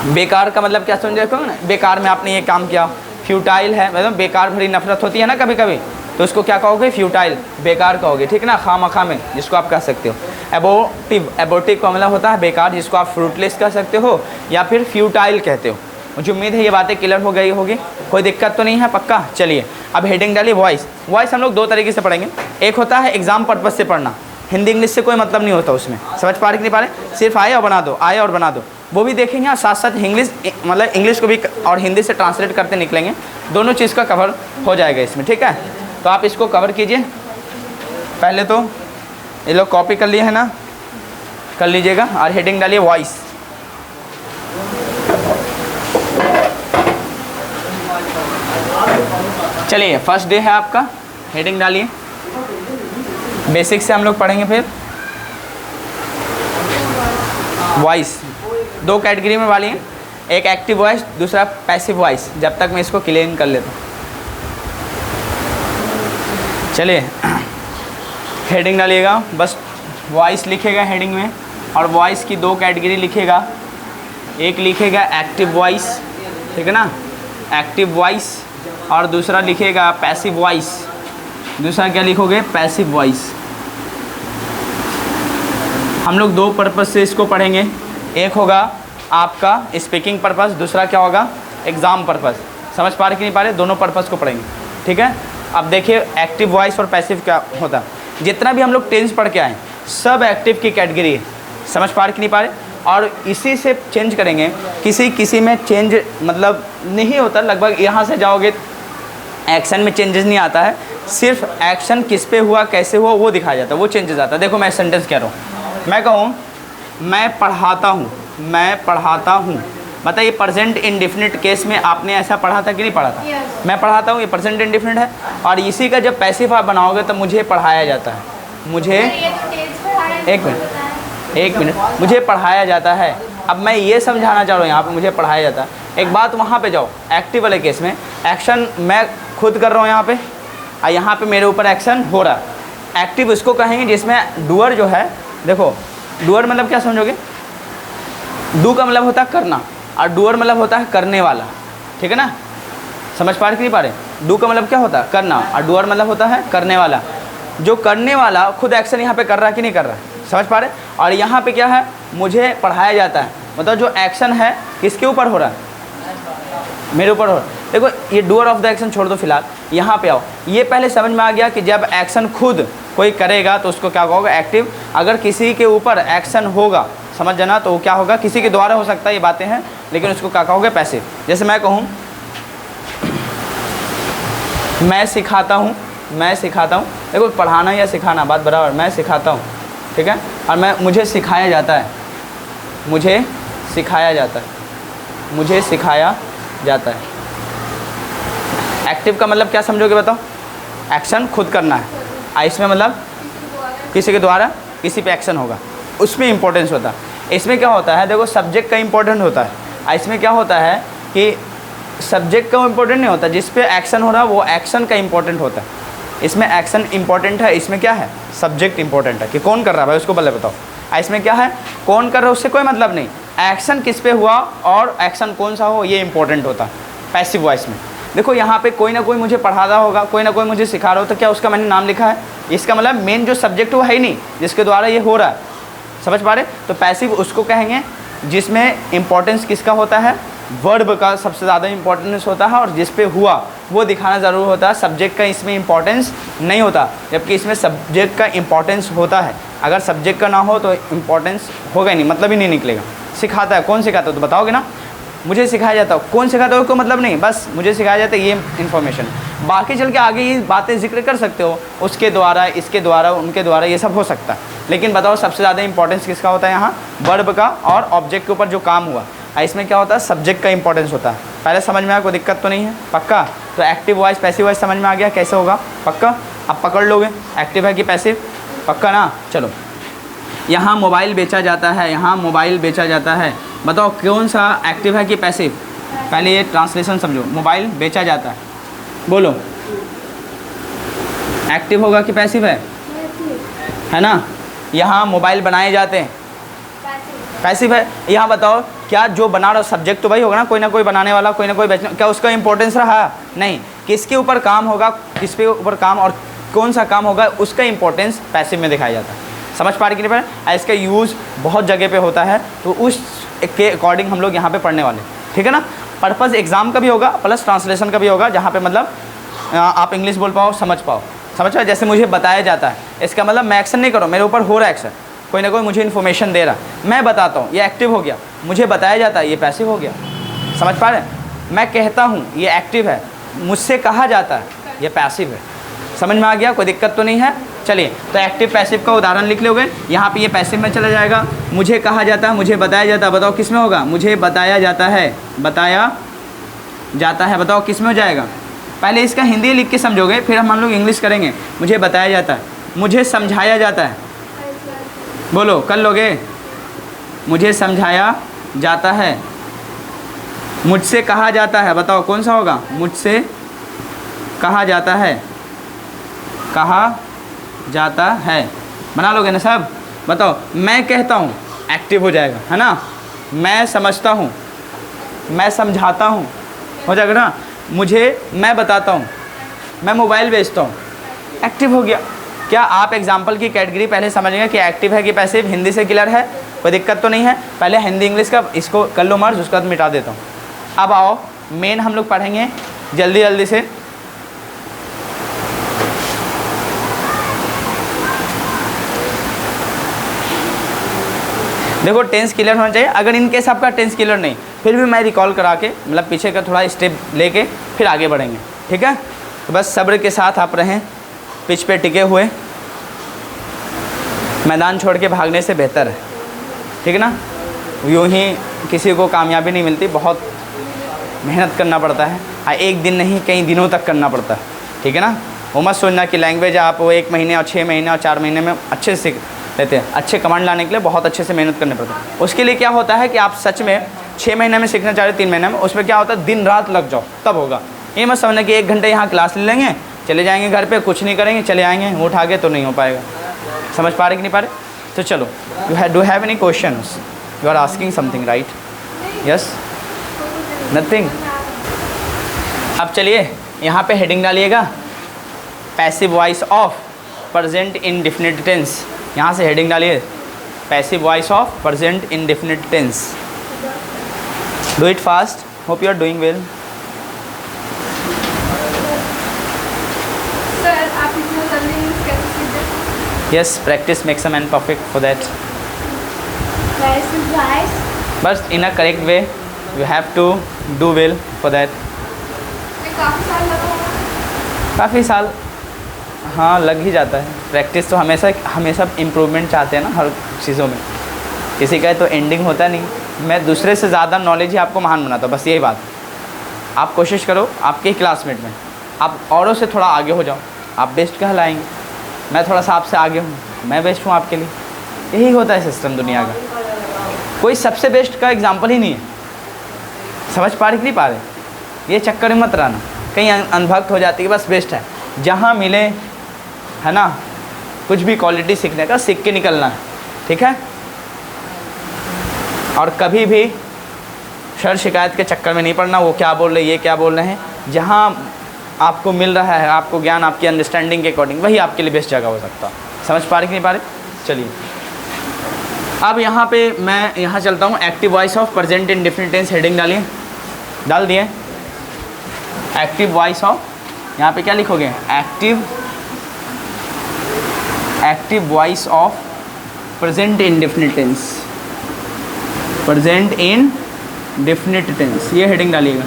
बेकार का मतलब क्या समझोगे ना, बेकार में आपने ये काम किया। फ्यूटाइल है मतलब बेकार भरी नफरत होती है ना कभी कभी, तो उसको क्या कहोगे, फ्यूटाइल, बेकार कहोगे, ठीक है ना, खामखा में, जिसको आप कह सकते हो। एबोटिव, एबोटिव का मतलब होता है बेकार, जिसको आप फ्रूटलेस कह सकते हो या फिर फ्यूटाइल कहते हो। मुझे उम्मीद है ये बातें क्लियर हो गई होगी, कोई दिक्कत तो नहीं है, पक्का। चलिए अब हेडिंग डालिए वॉइस। वॉइस हम लोग 2 तरीके से पढ़ेंगे। एक होता है एग्जाम पर्पज़ से पढ़ना, हिंदी इंग्लिश से कोई मतलब नहीं होता उसमें, समझ पा रहे कि नहीं पा रहे, सिर्फ आए और बना दो, आए और बना दो, वो भी देखेंगे। और साथ साथ इंग्लिश मतलब इंग्लिश को भी और हिंदी से ट्रांसलेट करते निकलेंगे, दोनों चीज़ का कवर हो जाएगा इसमें, ठीक है। तो आप इसको कवर कीजिए। पहले तो ये लोग कॉपी कर लिए है ना, कर लीजिएगा और हेडिंग डालिए वॉइस। चलिए फर्स्ट डे है आपका, हेडिंग डालिए। बेसिक से हम लोग पढ़ेंगे फिर वॉइस। 2 कैटेगरी में वाली हैं, एक एक्टिव वॉइस, दूसरा पैसिव वॉइस। जब तक मैं इसको क्लीन कर लेता हूँ, चलिए हेडिंग डालिएगा, बस वॉइस लिखेगा हेडिंग में, और वॉइस की 2 कैटेगरी लिखेगा। एक लिखेगा एक्टिव वॉइस, ठीक है ना, एक्टिव वॉइस, और दूसरा लिखेगा पैसिव वॉइस। दूसरा क्या लिखोगे, पैसिव वॉइस। हम लोग 2 पर्पज़ से इसको पढ़ेंगे। एक होगा आपका स्पीकिंग पर्पज़, दूसरा क्या होगा, एग्ज़ाम पर्पज़। समझ पा रहे कि नहीं पा रहे, दोनों पर्पज़ को पढ़ेंगे, ठीक है। अब देखिए एक्टिव वॉइस और पैसिव क्या होता है। जितना भी हम लोग टेंस पढ़ के आए सब एक्टिव की कैटेगरी है, समझ पा रहे कि नहीं पा रहे। और इसी से चेंज करेंगे, किसी में चेंज मतलब नहीं होता। लगभग यहाँ से जाओगे एक्शन में चेंजेस नहीं आता है, सिर्फ एक्शन किस पे हुआ, कैसे हुआ, वो दिखाया जाता है, वो चेंजेस आता है। देखो मैं सेंटेंस कह रहा हूँ, मैं कहूँ मैं पढ़ाता हूँ, मैं पढ़ाता हूँ, बताइए प्रेजेंट इंडेफिनिट केस में आपने ऐसा पढ़ा था कि नहीं पढ़ा था। Yes. मैं पढ़ाता हूँ, ये प्रेजेंट इंडेफिनिट है। और इसी का जब पैसिव आप बनाओगे तो मुझे पढ़ाया जाता है, मुझे, ये तो टेस्ट पढ़ा रहे हैं, एक मिनट, मुझे पढ़ाया जाता है। अब मैं ये समझाना चाह रहा हूँ यहाँ पे मुझे पढ़ाया जाता है। एक बात वहाँ पे जाओ, एक्टिव वाले केस में एक्शन मैं खुद कर रहा हूँ यहाँ पे, और यहाँ पे मेरे ऊपर एक्शन हो रहा है। एक्टिव उसको कहेंगे जिसमें डूअर जो है, देखो डूअर मतलब क्या समझोगे, डू का मतलब होता है करना, और डूअर मतलब होता है करने वाला, ठीक है ना। समझ पा रहे कि नहीं पा रहे। डू का मतलब क्या होता है, करना, और डूअर मतलब होता है करने वाला। जो करने वाला खुद एक्शन यहाँ पे कर रहा है कि नहीं कर रहा है, समझ पा रहे। और यहाँ पे क्या है, मुझे पढ़ाया जाता है, मतलब जो एक्शन है किसके ऊपर हो रहा है, मेरे ऊपर हो रहा है। देखो ये डूअर ऑफ द एक्शन छोड़ दो फिलहाल, यहाँ पे आओ। ये पहले समझ में आ गया कि जब एक्शन खुद कोई करेगा तो उसको क्या कहोगे, एक्टिव। अगर किसी के ऊपर एक्शन होगा, समझ जाना, तो वो क्या होगा, किसी के द्वारा हो सकता है, ये बातें हैं, लेकिन उसको क्या कहोगे, पैसिव। जैसे मैं कहूँ मैं सिखाता हूँ, मैं सिखाता हूँ, देखो पढ़ाना या सिखाना बात बराबर, मैं सिखाता हूँ, ठीक है, और मुझे सिखाया जाता है, मुझे सिखाया जाता है, मुझे सिखाया जाता है। एक्टिव का मतलब क्या समझोगे बताओ, एक्शन खुद करना है, इसमें मतलब किसी के द्वारा किसी पे एक्शन होगा, उसमें इंपॉर्टेंस होता है। इसमें क्या होता है, देखो सब्जेक्ट का इंपॉर्टेंट होता है, इसमें क्या होता है कि सब्जेक्ट का इम्पोर्टेंट नहीं होता, जिस पे एक्शन हो रहा है वो एक्शन का इम्पोर्टेंट होता है। इसमें एक्शन इंपॉर्टेंट है, इसमें क्या है, सब्जेक्ट इंपॉर्टेंट है कि कौन कर रहा है भाई, उसको पहले बताओ। इसमें क्या है, कौन कर रहा है उससे कोई मतलब नहीं, एक्शन किस पे हुआ और एक्शन कौन सा हो ये इंपॉर्टेंट होता है पैसिव वॉइस में। देखो यहाँ पे कोई ना कोई मुझे पढ़ा रहा होगा, कोई ना कोई मुझे सिखा रहा हो, तो क्या उसका मैंने नाम लिखा है, इसका मतलब मेन जो सब्जेक्ट वो है ही नहीं जिसके द्वारा ये हो रहा है, समझ पा रहे। तो पैसिव उसको कहेंगे जिसमें इंपॉर्टेंस किसका होता है, वर्ब का सबसे ज़्यादा इंपॉर्टेंस होता है, और जिस पे हुआ वो दिखाना ज़रूर होता है, सब्जेक्ट का इसमें इंपॉर्टेंस नहीं होता, जबकि इसमें सब्जेक्ट का इंपॉर्टेंस होता है। अगर सब्जेक्ट का ना हो तो इंपॉर्टेंस होगा ही नहीं, मतलब ही नहीं निकलेगा। सिखाता है, कौन सिखाता है तो बताओगे ना, मुझे सिखाया जाता है, कौन सिखाता है उसको मतलब नहीं, बस मुझे सिखाया जाता है ये इन्फॉर्मेशन। बाकी चल के आगे ये बातें जिक्र कर सकते हो, उसके द्वारा, इसके द्वारा, उनके द्वारा, ये सब हो सकता है, लेकिन बताओ सबसे ज़्यादा इंपॉर्टेंस किसका होता है यहाँ, वर्ब का और ऑब्जेक्ट के ऊपर जो काम हुआ। इसमें क्या होता है, सब्जेक्ट का इंपॉर्टेंस होता है। पहले समझ में आया, कोई दिक्कत तो नहीं है, पक्का। तो एक्टिव वॉइस पैसिव वॉइस समझ में आ गया कैसे होगा, पक्का आप पकड़ लोगे, एक्टिव है कि पैसिव, पक्का ना। चलो यहाँ मोबाइल बेचा जाता है, यहाँ मोबाइल बेचा जाता है, बताओ कौन सा एक्टिव है कि पैसिव। पहले ये ट्रांसलेशन समझो, मोबाइल बेचा जाता है, बोलो एक्टिव होगा कि पैसिव है ना। यहाँ मोबाइल बनाए जाते हैं, पैसिव है। यहाँ बताओ क्या जो बना रहा सब्जेक्ट तो भाई होगा ना कोई बनाने वाला, कोई ना कोई बेचने, क्या उसका इंपॉर्टेंस रहा, नहीं। किसके ऊपर काम होगा, किस पे ऊपर काम और कौन सा काम होगा, उसका इंपॉर्टेंस पैसिव में दिखाया जाता है। समझ पा रहे कि नहीं पा, इसका यूज़ बहुत जगह पे होता है, तो उस के अकॉर्डिंग हम लोग यहाँ पे पढ़ने वाले, ठीक है ना। पर्पज़ एग्जाम का भी होगा प्लस ट्रांसलेशन का भी होगा, जहाँ पे मतलब आप इंग्लिश बोल पाओ, समझ पाओ। जैसे मुझे बताया जाता है, इसका मतलब मैं एक्शन नहीं करूँ, मेरे ऊपर हो रहा है एक्शन, कोई ना कोई मुझे इन्फॉर्मेशन दे रहा, मैं बताता हूँ, ये एक्टिव हो गया। मुझे बताया जाता है, ये पैसिव हो गया। समझ पा रहे हैं। मैं कहता हूँ, ये एक्टिव है। मुझसे कहा जाता है, ये पैसिव है। समझ में आ गया, कोई दिक्कत तो नहीं है। चलिए, तो एक्टिव पैसिव का उदाहरण लिख लोगे। यहाँ पे ये पैसिव में चला जाएगा। मुझे कहा जाता है, मुझे बताया जाता है, बताओ किस में होगा, मुझे बताया जाता है, बताया जाता है, बताओ किस में हो जाएगा। पहले इसका हिंदी लिख के समझोगे, फिर हम लोग इंग्लिश करेंगे। मुझे बताया जाता है, मुझे समझाया जाता है, बोलो कर लोगे। मुझे समझाया जाता है, मुझसे कहा जाता है, बताओ कौन सा होगा, मुझसे कहा जाता है, कहा जाता है, बना लोगे ना सब। बताओ मैं कहता हूँ, एक्टिव हो जाएगा, है ना। मैं समझता हूँ, मैं समझाता हूँ, हो जाएगा ना। मैं बताता हूँ, मैं मोबाइल बेचता हूँ, एक्टिव हो गया। क्या आप एग्जाम्पल की कैटेगरी पहले समझेंगे कि एक्टिव है कि पैसिव, हिंदी से क्लियर है, कोई दिक्कत तो नहीं है। पहले हिंदी इंग्लिश का इसको कर लो मर्ज, उसके बाद मिटा देता हूँ। अब आओ मेन हम लोग पढ़ेंगे जल्दी जल्दी से। देखो टेंस क्लियर होना चाहिए। अगर इनके सब का टेंस क्लियर नहीं, फिर भी मैं रिकॉल करा के मतलब पीछे का थोड़ा स्टेप लेके फिर आगे बढ़ेंगे, ठीक है। तो बस सब्र के साथ आप रहें, पिच पे टिके हुए। मैदान छोड़ के भागने से बेहतर है, ठीक है ना। यूँ ही किसी को कामयाबी नहीं मिलती, बहुत मेहनत करना पड़ता है। एक दिन नहीं, कई दिनों तक करना पड़ता है, ठीक है ना। वो मत सोचना कि लैंग्वेज आप 1 महीने और 6 महीने और 4 महीने में अच्छे से सीख लेते हैं। अच्छे कमांड लाने के लिए बहुत अच्छे से मेहनत करने पड़ता है। उसके लिए क्या होता है कि आप सच में 6 महीने में सीखना चाह रहे 3 महीने में, उसमें क्या होता है दिन रात लग जाओ तब होगा। ये मत समझना कि 1 घंटे यहाँ क्लास ले लेंगे, चले जाएंगे घर पे, कुछ नहीं करेंगे, चले आएंगे, उठा के तो नहीं हो पाएगा। समझ पा रहे कि नहीं पा रहे। तो चलो, do have any questions, you are asking something right, yes, nothing. अब चलिए यहाँ पे हेडिंग डालिएगा, passive voice of present indefinite tense. यहाँ से हेडिंग डालिए, passive voice of present indefinite tense. Do it fast, hope you are doing well. Sir आप इतना जल्दी यूज़ कैसे सीखते? Yes, practice makes a man perfect, for that passive voice बस in a correct way you have to do well for that. में काफ़ी साल लगा होगा। काफ़ी साल, हाँ लग ही जाता है। प्रैक्टिस तो हमेशा हमेशा इम्प्रूवमेंट चाहते हैं ना हर चीज़ों में, किसी का तो एंडिंग होता नहीं। मैं दूसरे से ज़्यादा नॉलेज ही आपको महान बनाता हूँ, बस यही बात। आप कोशिश करो आपके क्लासमेट में आप औरों से थोड़ा आगे हो जाओ, आप बेस्ट कहलाएंगे। मैं थोड़ा सा आपसे आगे हूँ, मैं बेस्ट हूँ आपके लिए। यही होता है सिस्टम दुनिया का, कोई सबसे बेस्ट का एग्जाम्पल ही नहीं है। समझ पा रहे कि नहीं पा रहे? ये चक्कर में मत रहना, कहीं अनभक्त हो जाती है बस बेस्ट है। जहाँ मिले है ना, कुछ भी क्वालिटी सीखने का सीख के निकलना है, ठीक है। और कभी भी शर शिकायत के चक्कर में नहीं पड़ना, वो क्या बोल रहे ये क्या बोल रहे हैं। जहाँ आपको मिल रहा है, आपको ज्ञान आपकी अंडरस्टैंडिंग के अकॉर्डिंग, वही आपके लिए बेस्ट जगह हो सकता है। समझ पा रहे कि नहीं पा रहे? चलिए अब यहाँ पे मैं यहाँ चलता हूँ। Active voice of present indefinite tense heading डालिए, डाल दिए। एक्टिव वॉइस ऑफ, यहाँ पे क्या लिखोगे? Active voice of present indefinite tense, present indefinite tense, ये हेडिंग डालिएगा।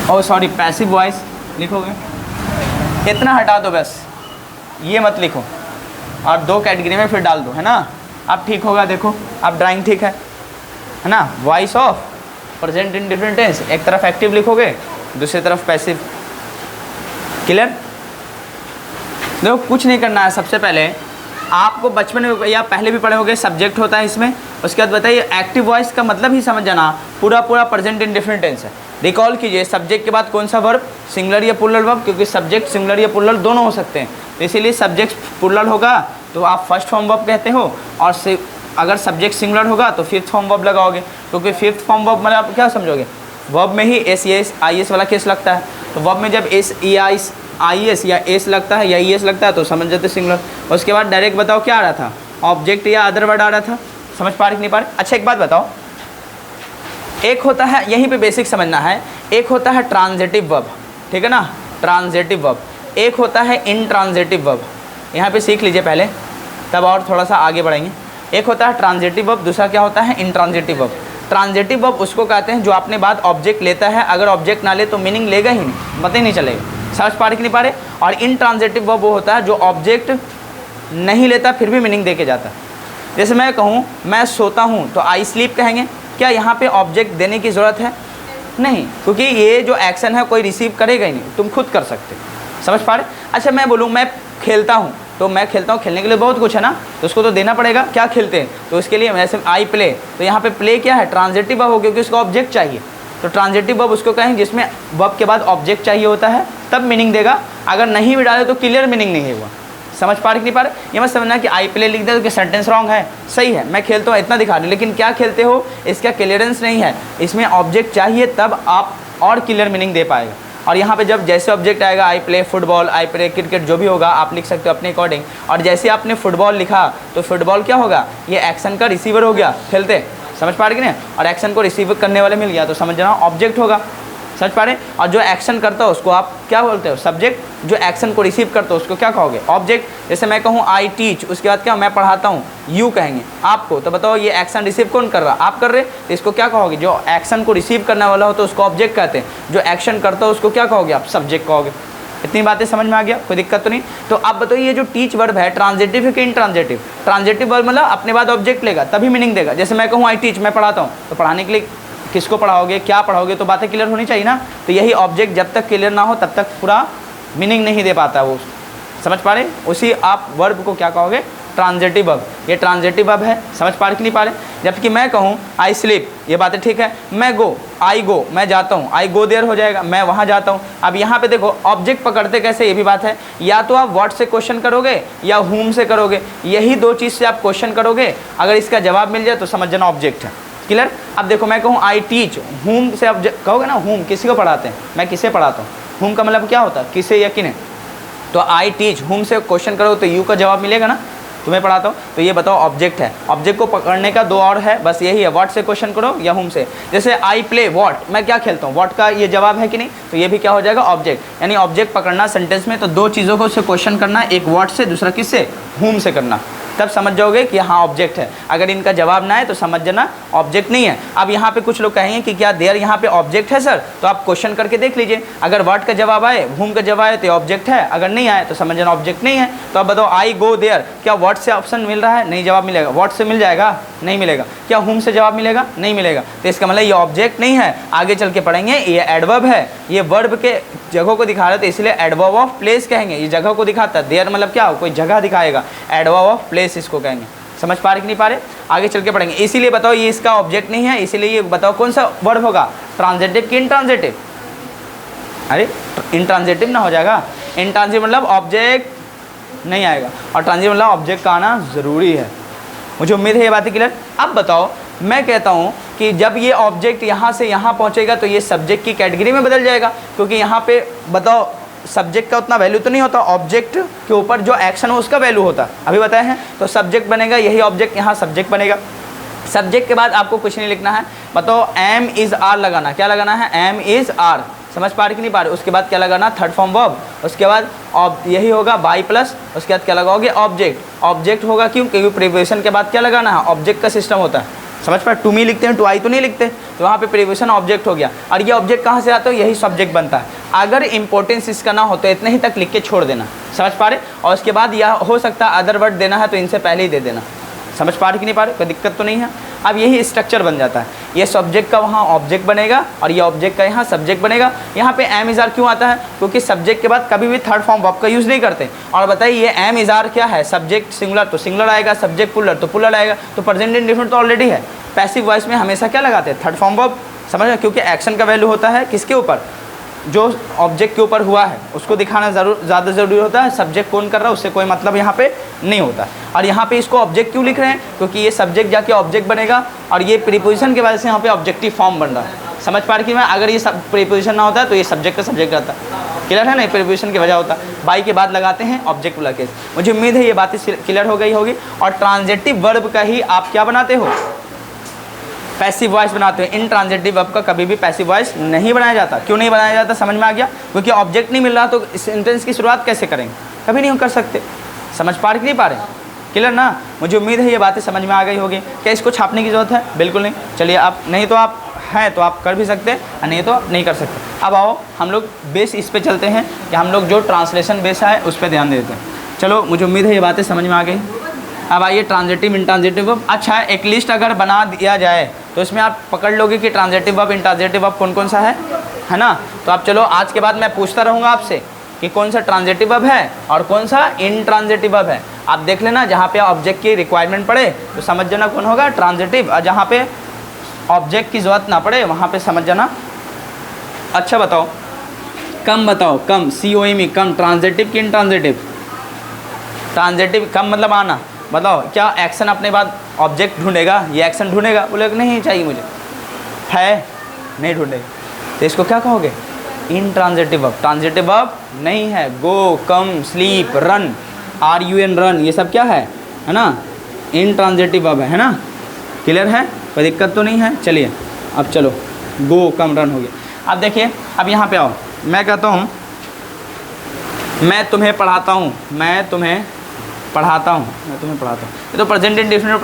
ओ सॉरी, पैसिव वॉइस लिखोगे, इतना हटा दो बस, ये मत लिखो। और दो कैटेगरी में फिर डाल दो, है ना। अब ठीक होगा, देखो अब ड्राइंग ठीक है ना। Voice of present indefinite tense, एक तरफ एक्टिव लिखोगे, दूसरी तरफ पैसिव। क्लियर? देखो कुछ नहीं करना है। सबसे पहले आपको बचपन में या पहले भी पढ़े होंगे, सब्जेक्ट होता है इसमें। उसके बाद बताइए एक्टिव वॉइस का मतलब ही समझ जाना, पूरा प्रेजेंट इंडेफिनिट टेंस है। रिकॉल कीजिए, सब्जेक्ट के बाद कौन सा वर्ब, सिंगुलर या प्लूरल वर्ब, क्योंकि सब्जेक्ट सिंगुलर या प्लूरल दोनों हो सकते हैं। तो इसीलिए सब्जेक्ट प्लूरल होगा तो आप फर्स्ट फॉर्म वर्ब कहते हो, और अगर सब्जेक्ट सिंगुलर होगा तो फिफ्थ फॉर्म वर्ब लगाओगे, क्योंकि फिफ्थ फॉर्म वर्ब मतलब आप क्या समझोगे, वर्ब में ही S E S I S वाला केस लगता है। तो वर्ब में जब एस ई आई एस या एस लगता है या ई एस लगता है तो समझ जाते सिंगुलर। उसके बाद डायरेक्ट बताओ क्या आ रहा था, ऑब्जेक्ट या अदर वर्ड आ रहा था। समझ पा रहे कि नहीं पा रहे? अच्छा एक बात बताओ, एक होता है, यहीं पे बेसिक समझना है, एक होता है ट्रांजिटिव वर्ब, ठीक है ना, ट्रांजिटिव वर्ब। एक होता है इनट्रांजिटिव वर्ब, यहाँ पे सीख लीजिए पहले, तब और थोड़ा सा आगे बढ़ेंगे। एक होता है ट्रांजिटिव वर्ब, दूसरा क्या होता है इनट्रांजिटिव वर्ब। ट्रांजिटिव वर्ब उसको कहते हैं जो अपने बाद ऑब्जेक्ट लेता है, अगर ऑब्जेक्ट ना ले तो मीनिंग लेगा ही नहीं, पता ही नहीं चलेगा। समझ पा रहे कि नहीं पा रहे? और इनट्रांजिटिव वर्ब वो होता है जो ऑब्जेक्ट नहीं लेता फिर भी मीनिंग दे के जाता है। जैसे मैं कहूँ मैं सोता हूँ तो आई स्लीप कहेंगे, क्या यहाँ पे ऑब्जेक्ट देने की ज़रूरत है? नहीं, क्योंकि ये जो एक्शन है कोई रिसीव करेगा ही नहीं, तुम खुद कर सकते। समझ पा रहे? अच्छा मैं बोलूँ मैं खेलता हूँ, तो मैं खेलता हूँ, खेलने के लिए बहुत कुछ है ना, तो उसको तो देना पड़ेगा। क्या खेलते हैं? तो इसके लिए वैसे आई प्ले, तो यहाँ पे प्ले क्या है, ट्रांजिटिव वर्ब हो, क्योंकि उसका ऑब्जेक्ट चाहिए। तो ट्रांजिटिव वर्ब उसको कहेंगे जिसमें वर्ब के बाद ऑब्जेक्ट चाहिए होता है, तब मीनिंग देगा। अगर नहीं भी डाले तो क्लियर मीनिंग नहीं हुआ। समझ पा रहे कि नहीं पा रहे? ये मत समझना कि आई प्ले लिख दे तो कि सेंटेंस रॉन्ग है, सही है, मैं खेलता हूँ इतना दिखा रही, लेकिन क्या खेलते हो इसका क्लियरेंस नहीं है, इसमें ऑब्जेक्ट चाहिए, तब आप और क्लियर मीनिंग दे पाएगा। और यहाँ पे जब जैसे ऑब्जेक्ट आएगा, I play football, I play cricket, जो भी होगा आप लिख सकते हो अपने अकॉर्डिंग। और जैसे आपने फुटबॉल लिखा तो फुटबॉल क्या होगा, ये एक्शन का रिसीवर हो गया, खेलते। समझ पा रहे कि नहीं? और एक्शन को रिसीव करने वाले मिल गया तो समझ जाना ऑब्जेक्ट होगा। समझ पा रहे? और जो एक्शन करता हो उसको आप क्या बोलते हो, सब्जेक्ट। जो एक्शन को रिसीव करता हो उसको क्या कहोगे, ऑब्जेक्ट। जैसे मैं कहूँ आई टीच, उसके बाद क्या मैं पढ़ाता हूँ, यू कहेंगे आपको, तो बताओ ये एक्शन रिसीव कौन कर रहा, आप कर रहे, तो इसको क्या कहोगे, जो एक्शन को रिसीव करने वाला हो तो उसको ऑब्जेक्ट कहते हैं, जो एक्शन करता हो उसको क्या कहोगे आप, सब्जेक्ट कहोगे। इतनी बातें समझ में आ गया, कोई दिक्कत तो नहीं। तो आप बताइए ये जो टीच वर्ब है ट्रांजिटिव है कि इनट्रांजिटिव? ट्रांजिटिव वर्ब मतलब अपने बाद ऑब्जेक्ट लेगा तभी मीनिंग देगा। जैसे मैं कहूँ आई टीच, मैं पढ़ाता हूँ, तो पढ़ाने के लिए किसको पढ़ाओगे, क्या पढ़ाओगे, तो बातें क्लियर होनी चाहिए ना। तो यही ऑब्जेक्ट जब तक क्लियर ना हो तब तक पूरा मीनिंग नहीं दे पाता वो। समझ पा रहे? उसी आप वर्ब को क्या कहोगे, ट्रांजिटिव वर्ब। ये ट्रांजिटिव वर्ब है। समझ पा रहे कि नहीं पा रहे? जबकि मैं कहूँ आई स्लीप, ये बातें ठीक है। मैं गो, आई गो, मैं जाता हूँ, आई गो देयर हो जाएगा, मैं वहाँ जाता हूँ। अब यहाँ पे देखो ऑब्जेक्ट पकड़ते कैसे, ये भी बात है। या तो आप व्हाट से क्वेश्चन करोगे या हुम से करोगे, यही दो चीज़ से आप क्वेश्चन करोगे। अगर इसका जवाब मिल जाए तो समझ जाना ऑब्जेक्ट है। क्लियर? अब देखो मैं कहूँ आई टीच, हुम से आप कहोगे ना, हुम किसी को पढ़ाते हैं, मैं किसे पढ़ाता हूँ। हुम का मतलब क्या होता है, किसे या किन्हें। तो आई टीच हुम से क्वेश्चन करो तो यू का जवाब मिलेगा ना, तुम्हें पढ़ाता हूँ। तो ये बताओ ऑब्जेक्ट है, ऑब्जेक्ट को पकड़ने का दो और है, बस यही है, व्हाट से क्वेश्चन करो या हुम से। जैसे आई प्ले व्हाट, मैं क्या खेलता हूँ, व्हाट का ये जवाब है कि नहीं, तो ये भी क्या हो जाएगा ऑब्जेक्ट। यानी ऑब्जेक्ट पकड़ना सेंटेंस में तो दो चीज़ों को उससे क्वेश्चन करना, एक व्हाट से, दूसरा किससे, हुम से करना, तब समझ जाओगे कि हाँ ऑब्जेक्ट है। अगर इनका जवाब ना है तो समझ जाना ऑब्जेक्ट नहीं है। अब यहाँ पे कुछ लोग कहेंगे कि क्या देयर यहाँ पे ऑब्जेक्ट है सर, तो आप क्वेश्चन करके देख लीजिए, अगर व्हाट का जवाब आए, हुम का जवाब आए तो ऑब्जेक्ट है, अगर नहीं आए तो समझ जाना ऑब्जेक्ट नहीं है। तो अब बताओ आई गो देयर, क्या व्हाट से ऑप्शन मिल रहा है, नहीं जवाब मिलेगा। व्हाट से मिल जाएगा, नहीं मिलेगा। क्या हुम से जवाब मिलेगा, नहीं मिलेगा। तो इसका मतलब ये ऑब्जेक्ट नहीं है। आगे चल के पढ़ेंगे ये एडवर्ब है, ये वर्ब के जगह को दिखा रहा है, तो इसलिए एडवर्ब ऑफ प्लेस कहेंगे, ये जगह को दिखाता है। देयर मतलब क्या, कोई जगह दिखाएगा, एडवर्ब ऑफ प्लेस इसको कहेंगे। समझ पा रहे कि नहीं पा रहे, आगे चल के पढ़ेंगे। इसीलिए बताओ ये इसका ऑब्जेक्ट नहीं है, इसीलिए ये बताओ कौन सा वर्ब होगा, ट्रांजिटिव कि इंट्रांजिटिव। अरे इंट्रांजिटिव ना हो जाएगा, इंट्रांजिटिव मतलब ऑब्जेक्ट नहीं आएगा, और ट्रांजिटिव मतलब ऑब्जेक्ट का आना ज़रूरी है। मुझे उम्मीद है ये बातें क्लियर। अब बताओ, मैं कहता हूँ कि जब ये ऑब्जेक्ट यहाँ से यहाँ पहुँचेगा तो ये सब्जेक्ट की कैटेगरी में बदल जाएगा, क्योंकि यहाँ पे बताओ सब्जेक्ट का उतना वैल्यू तो नहीं होता, ऑब्जेक्ट के ऊपर जो एक्शन हो उसका वैल्यू होता, अभी बताए हैं। तो सब्जेक्ट बनेगा, यही ऑब्जेक्ट यहाँ सब्जेक्ट बनेगा। सब्जेक्ट के बाद आपको कुछ नहीं लिखना है, बताओ एम इज़ आर लगाना, क्या लगाना है, एम इज़ आर। समझ पा रहे कि नहीं पा रहे। उसके बाद क्या लगाना, थर्ड फॉर्म वर्ब। उसके बाद यही होगा बाई प्लस, उसके बाद क्या लगाओगे, ऑब्जेक्ट। ऑब्जेक्ट होगा क्यों, क्योंकि प्रीपोजिशन के बाद क्या लगाना है, ऑब्जेक्ट का सिस्टम होता है। समझ पा, टू मी लिखते हैं, टू आई तो नहीं लिखते, तो वहाँ पे प्रीपोजिशन ऑब्जेक्ट हो गया। और ये ऑब्जेक्ट कहाँ से आता है, यही सब्जेक्ट बनता है। अगर इंपॉर्टेंस इसका ना हो तो इतने ही तक लिख के छोड़ देना। समझ पा रहे। और उसके बाद यह हो सकता है अदर वर्ड देना है तो इनसे पहले ही दे देना। समझ पा रहे कि नहीं पा रहे, कोई दिक्कत तो नहीं है। अब यही स्ट्रक्चर बन जाता है, ये सब्जेक्ट का वहाँ ऑब्जेक्ट बनेगा और ये ऑब्जेक्ट का यहाँ सब्जेक्ट बनेगा। यहाँ पे एम इज़ आर क्यों आता है, क्योंकि सब्जेक्ट के बाद कभी भी थर्ड फॉर्म वर्ब का यूज़ नहीं करते। और बताइए ये एम इज़ आर क्या है, सब्जेक्ट सिंगुलर तो सिंगुलर आएगा, सब्जेक्ट प्लुरल तो प्लुरल आएगा। तो प्रेजेंट इंडेफिनिट तो ऑलरेडी है। पैसिव वॉइस में हमेशा क्या लगाते हैं, थर्ड फॉर्म वर्ब। समझ रहे, क्योंकि एक्शन का वैल्यू होता है किसके ऊपर, जो ऑब्जेक्ट के ऊपर हुआ है उसको दिखाना ज़्यादा ज़रूरी होता है। सब्जेक्ट कौन कर रहा है उससे कोई मतलब यहाँ पे नहीं होता। और यहाँ पे इसको ऑब्जेक्ट क्यों लिख रहे हैं, क्योंकि ये सब्जेक्ट जाके ऑब्जेक्ट बनेगा और ये प्रीपोजिशन की वजह से यहाँ पे ऑब्जेक्टिव फॉर्म बन रहा है। समझ पा रही कि मैं, अगर ये सब प्रीपोजिशन ना होता है तो ये सब्जेक्ट का सब्जेक्ट रहता। क्लियर है ना, प्रीपोजिशन की वजह होता है। बाई के बाद लगाते हैं ऑब्जेक्ट वाला केस। मुझे उम्मीद है ये बातें क्लियर हो गई होगी। और ट्रांजिटिव वर्ब का ही आप क्या बनाते हो, पैसिव वॉइस बनाते हो। इंट्रांजिटिव वर्ब का कभी भी पैसिव वॉइस नहीं बनाया जाता। क्यों नहीं बनाया जाता, समझ में आ गया, क्योंकि ऑब्जेक्ट नहीं मिल रहा तो सेंटेंस की शुरुआत कैसे करेंगे, कभी नहीं कर सकते। समझ पा रहे कि नहीं पा रहे, क्लियर ना। मुझे उम्मीद है ये बातें समझ में आ गई होगी। क्या इसको छापने की ज़रूरत है, बिल्कुल नहीं। चलिए आप नहीं तो आप हैं तो आप कर भी सकते हैं, नहीं तो नहीं कर सकते। अब आओ हम लोग बेस इस पे चलते हैं कि हम लोग जो ट्रांसलेशन बेस है उस पर ध्यान देते हैं। चलो मुझे उम्मीद है ये बातें समझ में आ गई। अब आइए ट्रांजिटिव इंट्रांजिटिव वर्ब। अच्छा, एक लिस्ट अगर बना दिया जाए तो इसमें आप पकड़ लोगे कि ट्रांजिटिव वर्ब इंट्रांजिटिव वर्ब कौन कौन सा है ना। तो आप चलो आज के बाद मैं पूछता रहूँगा आपसे कि कौन सा ट्रांजिटिव वर्ब है और कौन सा इंट्रांजिटिव वर्ब है। आप देख लेना, जहाँ पे ऑब्जेक्ट की रिक्वायरमेंट पड़े तो समझ जाना कौन होगा ट्रांजिटिव, और जहाँ पे ऑब्जेक्ट की ज़रूरत ना पड़े वहाँ पे समझ जाना। अच्छा बताओ, कम बताओ, कम COME, कम ट्रांजिटिव कि इंट्रांजिटिव। ट्रांजिटिव कम मतलब आना। बताओ क्या एक्शन अपने बाद ऑब्जेक्ट ढूंढेगा, ये एक्शन ढूंढेगा, बोले नहीं चाहिए मुझे, है नहीं ढूंढेगा, तो इसको क्या कहोगे, इंट्रांजिटिव वर्ब। ट्रांजिटिव वर्ब नहीं है। गो, कम, स्लीप, रन, RUN रन, ये सब क्या है ना, इंट्रांजिटिव वर्ब है ना। क्लियर है, कोई दिक्कत तो नहीं है। चलिए अब चलो, गो, कम, रन हो गया। अब देखिए, अब यहाँ पे आओ, मैं कहता हूँ मैं तुम्हें पढ़ाता हूँ, मैं तुम्हें पढ़ाता हूँ, मैं तुम्हें पढ़ाता हूँ। ये तो प्रेजेंट इंडेफिनिट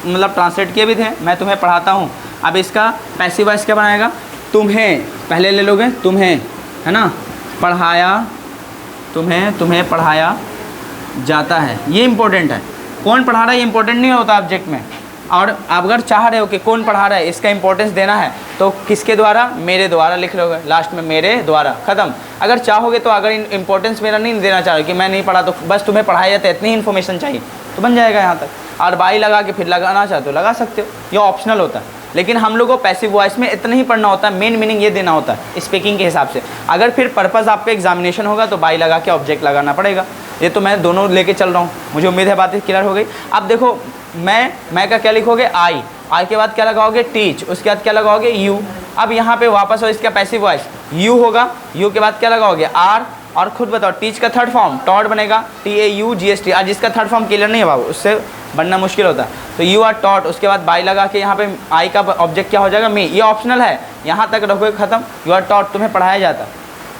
मतलब ट्रांसलेट किए भी थे, मैं तुम्हें पढ़ाता हूँ। अब इसका पैसिव वॉइस क्या बनाएगा, तुम्हें पहले ले लोगे, तुम्हें है ना, पढ़ाया, तुम्हें पढ़ाया जाता है। ये इंपॉर्टेंट है, कौन पढ़ा रहा है ये इंपॉर्टेंट नहीं होता ऑब्जेक्ट में। और आप अगर चाह रहे हो कि कौन पढ़ा रहा है इसका इंपॉर्टेंस देना है तो किसके द्वारा, मेरे द्वारा लिख लोगे लास्ट में, मेरे द्वारा, ख़त्म। अगर चाहोगे तो अगर इंपॉर्टेंस मेरा नहीं देना चाह रहे कि मैं नहीं पढ़ा तो बस तुम्हें पढ़ाया जाता है इतनी इन्फॉर्मेशन चाहिए तो बन जाएगा यहाँ तक। और बाई लगा के फिर लगाना चाहते हो लगा सकते हो, ये ऑप्शनल होता है। लेकिन हम लोग को पैसिव वॉइस में इतना ही पढ़ना होता है, मेन मीनिंग ये देना होता है स्पीकिंग के हिसाब से। अगर फिर पर्पज़ आपका एग्जामिनेशन होगा तो बाई लगा के ऑब्जेक्ट लगाना पड़ेगा। ये तो मैं दोनों लेके चल रहा हूँ, मुझे उम्मीद है बातें क्लियर हो गई। अब देखो, मैं का क्या लिखोगे, आई के बाद क्या लगाओगे, टीच, उसके बाद क्या लगाओगे, यू। अब यहाँ पे वापस हो इसका पैसिव वॉइस, यू होगा, यू के बाद क्या लगाओगे, आर, और खुद बताओ टीच का थर्ड फॉर्म टॉट बनेगा, TAUGST। आज इसका थर्ड फॉर्म क्लियर नहीं है बाबू, उससे बनना मुश्किल होता है। तो यू आर टॉट, उसके बाद बाई लगा के यहाँ पे आई का ऑब्जेक्ट क्या हो जाएगा, मी। ये ऑप्शनल है, यहाँ तक रखोगे ख़त्म। यू आर टॉट तुम्हें पढ़ाया जाता,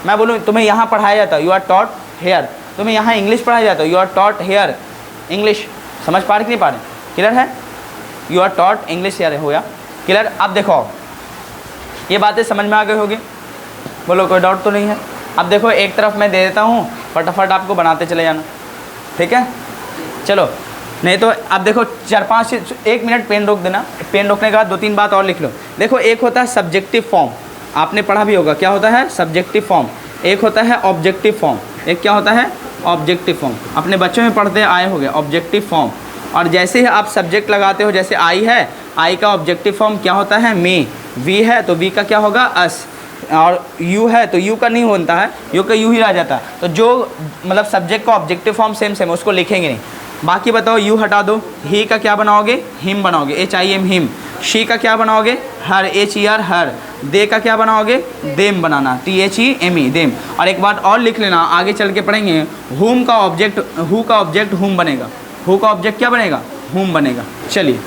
मैं बोलूँ तुम्हें यहाँ पढ़ाया जाता, यू आर टॉट हेयर। तुम्हें यहाँ इंग्लिश पढ़ाया जाता, you are taught here English. समझ पा रहे कि नहीं पा रहे? क्लियर है? You are taught English here हो गया क्लियर। अब देखो ये बातें समझ में आ गई होगी, बोलो कोई डाउट तो नहीं है? अब देखो एक तरफ मैं दे देता हूँ, फटाफट आपको बनाते चले जाना, ठीक है? चलो, नहीं तो अब देखो 4-5 1 मिनट पेन रोक देना, पेन रोकने के बाद 2-3 बात और लिख लो। देखो एक होता है सब्जेक्टिव फॉर्म, आपने पढ़ा भी होगा, क्या होता है सब्जेक्टिव फॉर्म। एक होता है ऑब्जेक्टिव फॉर्म, एक क्या होता है ऑब्जेक्टिव फॉर्म। अपने बच्चों में पढ़ते आए होंगे ऑब्जेक्टिव फॉर्म। और जैसे ही आप सब्जेक्ट लगाते हो, जैसे आई है, आई का ऑब्जेक्टिव फॉर्म क्या होता है मी। वी है तो वी का क्या होगा अस। और यू है तो यू का नहीं होता है, यू का यू ही रह जाता है। तो जो मतलब सब्जेक्ट का ऑब्जेक्टिव फॉर्म सेम सेम उसको लिखेंगे नहीं। बाकी बताओ, यू हटा दो, ही का क्या बनाओगे हिम बनाओगे, HIM हिम। शी का क्या बनाओगे हर, HER हर। दे का क्या बनाओगे देम बनाना, THEME देम। और एक बात और लिख लेना, आगे चल के पढ़ेंगे, हुम का ऑब्जेक्ट, हु का ऑब्जेक्ट हुम बनेगा, हु का ऑब्जेक्ट क्या बनेगा हुम बनेगा। चलिए,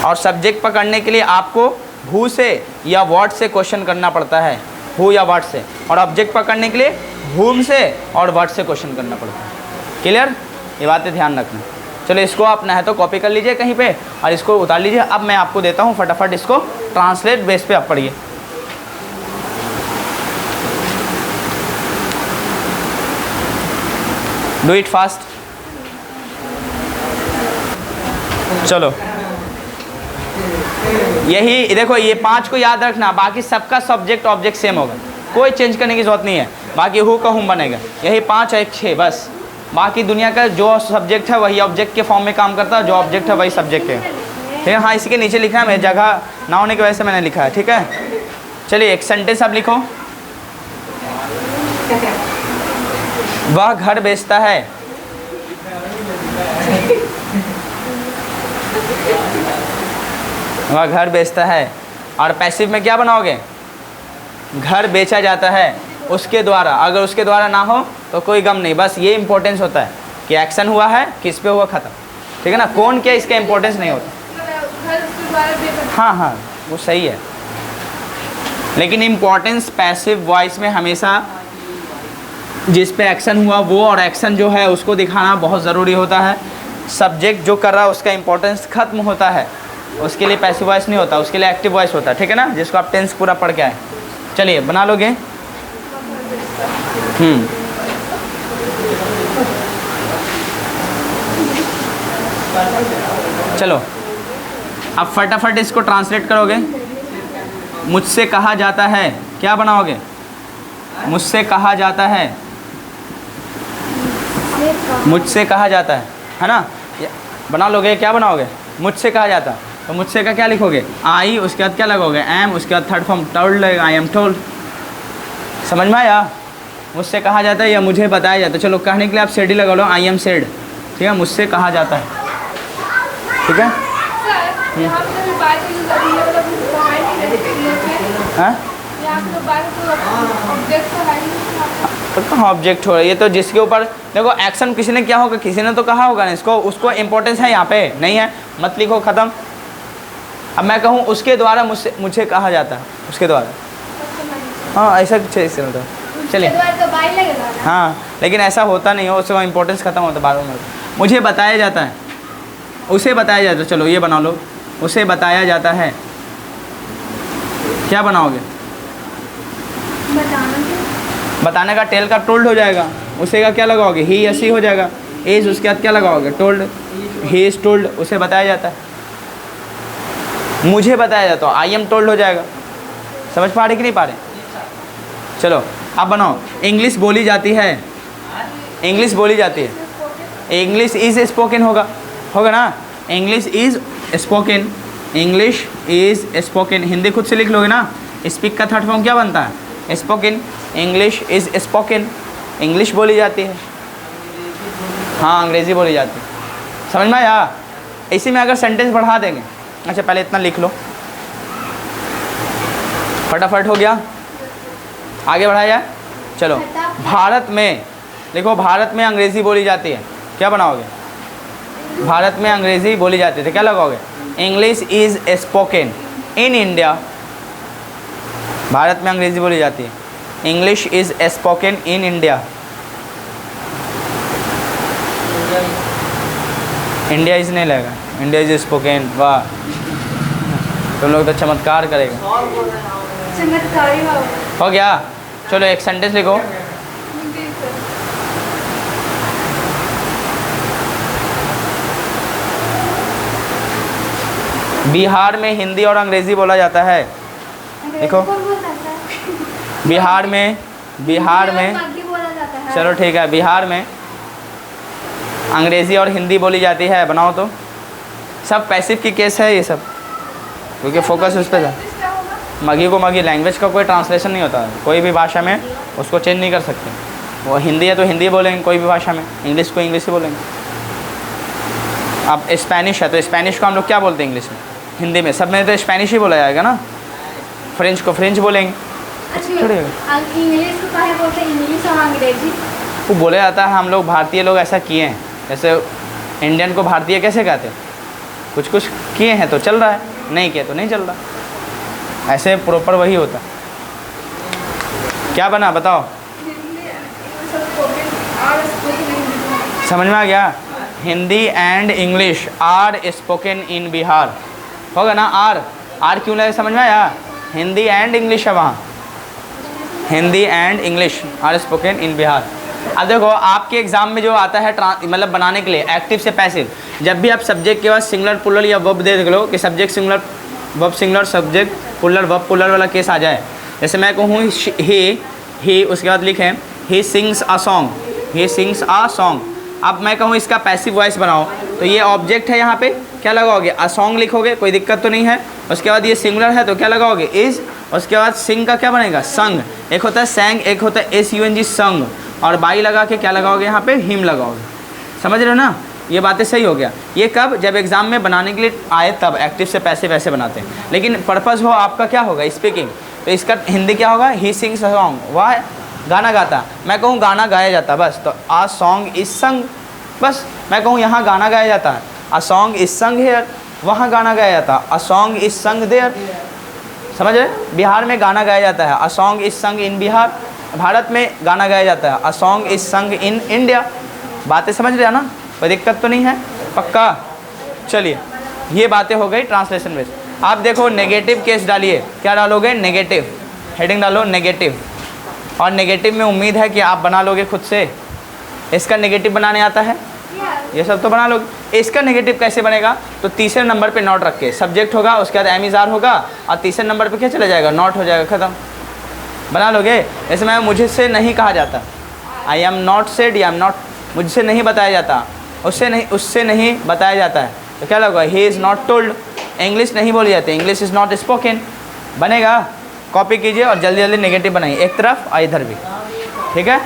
और सब्जेक्ट पकड़ने के लिए आपको हु से या व्हाट से क्वेश्चन करना पड़ता है, हु या व्हाट से। और ऑब्जेक्ट पकड़ने के लिए हुम से और व्हाट से क्वेश्चन करना पड़ता है। क्लियर? ये बातें ध्यान रखना। चलो इसको अपना है तो कॉपी कर लीजिए कहीं पे और इसको उतार लीजिए। अब मैं आपको देता हूँ, फटाफट इसको ट्रांसलेट बेस पे आप पढ़िए। Do it fast. चलो यही देखो, ये 5 को याद रखना, बाकी सबका सब्जेक्ट ऑब्जेक्ट सेम होगा, कोई चेंज करने की जरूरत नहीं है। बाकी हु का हुम बनेगा, यही 5 और 1 6 बस। बाकी दुनिया का जो सब्जेक्ट है वही ऑब्जेक्ट के फॉर्म में काम करता है, जो ऑब्जेक्ट है वही सब्जेक्ट है, ठीक है? हाँ, इसी के नीचे लिखना है, मेरी जगह ना होने की वजह से मैंने लिखा है, ठीक है? चलिए एक सेंटेंस आप लिखो। वह घर बेचता है, वह घर बेचता है। और पैसिव में क्या बनाओगे, घर बेचा जाता है उसके द्वारा। अगर उसके द्वारा ना हो तो कोई गम नहीं, बस ये इंपॉर्टेंस होता है कि एक्शन हुआ है, किस पे हुआ, ख़त्म, ठीक है ना? कौन क्या, इसका इंपॉर्टेंस नहीं होता। हाँ हाँ वो सही है, लेकिन इम्पोर्टेंस पैसिव वॉइस में हमेशा जिस पे एक्शन हुआ वो और एक्शन जो है उसको दिखाना बहुत ज़रूरी होता है। सब्जेक्ट जो कर रहा है उसका इंपॉर्टेंस ख़त्म होता है, उसके लिए पैसिव वॉइस नहीं होता, उसके लिए एक्टिव वॉइस होता है, ठीक है ना? जिसको आप टेंस पूरा पढ़ के आए। चलिए बना लोगे? चलो अब फटाफट इसको ट्रांसलेट करोगे। मुझसे कहा जाता है, क्या बनाओगे? मुझसे कहा जाता है, मुझसे कहा जाता है ना? बना लोगे? क्या बनाओगे? मुझसे कहा जाता, तो मुझसे का क्या लिखोगे आई, उसके बाद क्या लगोगे एम, उसके बाद थर्ड फॉर्म टोल्ड लगेगा, आई एम टोल्ड। समझ में आया? मुझसे कहा जाता है या मुझे बताया जाता है। चलो कहने के लिए आप सेड ही लगा लो, आई एम सेड, ठीक है? मुझसे कहा जाता है, ठीक है? कहाँ ऑब्जेक्ट हो रहा है? ये तो जिसके ऊपर देखो एक्शन किसी ने क्या होगा, किसी ने तो कहा होगा ना इसको, उसको इम्पोर्टेंस है, यहाँ पे नहीं है, मत लिखो, ख़त्म। अब मैं कहूँ उसके द्वारा मुझे कहा जाता है, उसके द्वारा, हाँ ऐसा कुछ इससे होता है। चलिए हाँ, लेकिन ऐसा होता नहीं हो, उसका इम्पोर्टेंस ख़त्म होता है बार बार। मुझे बताया जाता है, उसे बताया जाता है। चलो ये बना लो, उसे बताया जाता है। क्या बनाओगे? बताने का टेल का टोल्ड हो जाएगा, उसे का क्या लगाओगे ही या सी हो जाएगा। एज उसके बाद क्या लगाओगे टोल्ड, ही इज टोल्ड, उसे बताया जाता है। मुझे बताया जाता है, आई एम टोल्ड हो जाएगा। समझ पा रहे कि नहीं पा रहे? चलो अब बनाओ। इंग्लिश बोली जाती है, इंग्लिश बोली जाती है, इंग्लिश इज़ स्पोकन होगा, होगा ना? English is spoken, English is spoken. Hindi खुद से लिख लोगे ना, स्पीक का थर्ड फॉर्म क्या बनता है spoken. English is spoken, English बोली जाती है, हाँ अंग्रेज़ी बोली जाती है। समझ में आया? इसी में अगर सेंटेंस बढ़ा देंगे। अच्छा पहले इतना लिख लो, फटाफट हो गया। आगे बढ़ाया जाए। चलो, भारत में देखो, भारत में अंग्रेज़ी बोली जाती है, क्या बनाओगे? भारत में अंग्रेज़ी बोली जाती है, क्या लगाओगे? English is spoken in India. Bharat में अंग्रेज़ी बोली जाती है, English is spoken in India. India is नहीं लगेगा, इंडिया इज़ स्पोकन। वाह, तुम लोग तो चमत्कार करेगा। चमत्कारी हो गया। चलो एक सेंटेंस लिखो। बिहार में हिंदी और अंग्रेज़ी बोला जाता है। देखो, बिहार में चलो ठीक है, बिहार में अंग्रेज़ी और हिंदी बोली जाती है। बनाओ तो। सब पैसिव की केस है ये सब, क्योंकि फोकस उस पर था। मगी को मगी, लैंग्वेज का कोई ट्रांसलेशन नहीं होता, कोई भी भाषा में उसको चेंज नहीं कर सकते। वो हिंदी है तो हिंदी बोलेंगे कोई भी भाषा में, इंग्लिश को इंग्लिश ही बोलेंगे। अब स्पेनिश है तो स्पेनिश को हम लोग क्या बोलते हैं इंग्लिश में, हिंदी में, सब में तो स्पेनिश ही बोला जाएगा ना। फ्रेंच को फ्रेंच बोलेंगे। इंग्लिश को काहे बोलते हैं, इंग्लिश और अंग्रेजी? वो बोला जाता है, हम लोग भारतीय लोग ऐसा किए हैं। जैसे इंडियन को भारतीय कैसे कहते हैं, कुछ कुछ किए हैं तो चल रहा है, नहीं किए तो नहीं चल रहा। ऐसे प्रॉपर वही होता। क्या बना बताओ? समझ में आ गया? Hindi and English are spoken in Bihar. होगा ना? आर क्यों लगे, समझ में आया? हिंदी एंड इंग्लिश है वहाँ, Hindi and English are spoken in Bihar. अब देखो, आपके एग्जाम में जो आता है मतलब बनाने के लिए एक्टिव से पैसिव, जब भी आप सब्जेक्ट के बाद सिंगुलर पुलर या वर्ब दे लो कि subject singular verb singular subject puller verb puller वाला केस आ जाए। जैसे मैं कहूँ ही, उसके बाद लिखें he sings a song, he sings a song. अब मैं कहूँ इसका पैसिव वॉइस बनाओ, तो ये ऑब्जेक्ट है, यहाँ पे क्या लगाओगे? अ सॉन्ग लिखोगे, कोई दिक्कत तो नहीं है। उसके बाद ये सिंगुलर है तो क्या लगाओगे? इज़। उसके बाद सिंग का क्या बनेगा? संग। एक होता है सैंग, एक होता है SUNG संग, और बाई लगा के क्या लगाओगे? यहाँ पे हिम लगाओगे। समझ रहे हो ना? ये बातें सही हो गया। ये कब? जब एग्जाम में बनाने के लिए आए तब एक्टिव से पैसिव ऐसे बनाते हैं। लेकिन पर्पज़ हो आपका क्या होगा? स्पीकिंग। तो इसका हिंदी क्या होगा? ही सिंग्स अ सॉन्ग, वह गाना गाता। मैं कहूँ गाना गाया जाता, बस तो आ सॉन्ग इज संग। बस मैं कहूँ यहाँ गाना गाया जाता है, a song is sung here, वहाँ गाना गाया जाता, a song is sung there. समझ रहे? बिहार में गाना गाया जाता है, अ सॉन्ग इज संग इन बिहार। भारत में गाना गाया जाता है, अ सॉन्ग इज संग इन इंडिया। बातें समझ रहे हैं ना? कोई दिक्कत तो नहीं है? पक्का? चलिए, ये बातें हो गई ट्रांसलेशन में। आप देखो, नेगेटिव केस डालिए। क्या डालोगे? नेगेटिव। हेडिंग डालो नेगेटिव। और नेगेटिव में उम्मीद है कि आप बना लोगे खुद से। इसका नेगेटिव बनाने आता है? ये सब तो बना लोगे। इसका नेगेटिव कैसे बनेगा? तो तीसरे नंबर पे नॉट रख के, सब्जेक्ट होगा, उसके बाद एम इज़ आर होगा, और तीसरे नंबर पे क्या चला जाएगा? नॉट हो जाएगा, ख़त्म। बना लोगे? जैसे मैं मुझसे नहीं कहा जाता, I am not said, I am not, मुझसे नहीं बताया जाता, उससे नहीं बताया जाता है, तो क्या लगेगा? He is not told. English नहीं बोली जाती, इंग्लिश इज़ नॉट स्पोकन। बनेगा? कॉपी कीजिए और जल्दी जल्दी नेगेटिव बनाइए, एक तरफ और इधर भी, ठीक है?